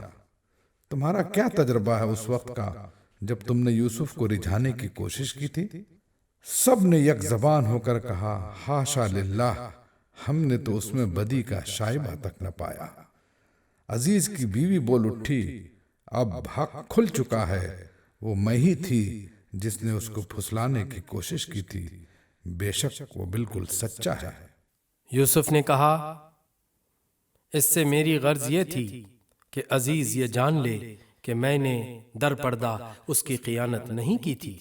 C: تمہارا کیا تجربہ ہے اس وقت کا جب تم نے یوسف کو رجھانے کی کوشش کی تھی؟ سب نے یک زبان ہو کر کہا حاشا للہ، ہم نے تو اس میں بدی کا شائبہ تک نہ پایا۔ عزیز کی بیوی بول اٹھی اب حق کھل چکا ہے، وہ میں ہی تھی جس نے اس کو پھسلانے کی کوشش کی تھی، بے شک وہ بالکل سچا ہے۔
B: یوسف نے کہا اس سے میری غرض یہ تھی کہ عزیز یہ جان لے کہ میں نے در پردہ اس کی خیانت نہیں کی تھی،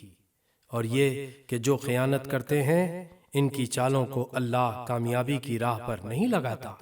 B: اور یہ کہ جو خیانت کرتے ہیں ان کی چالوں کو اللہ کامیابی کی راہ پر نہیں لگاتا۔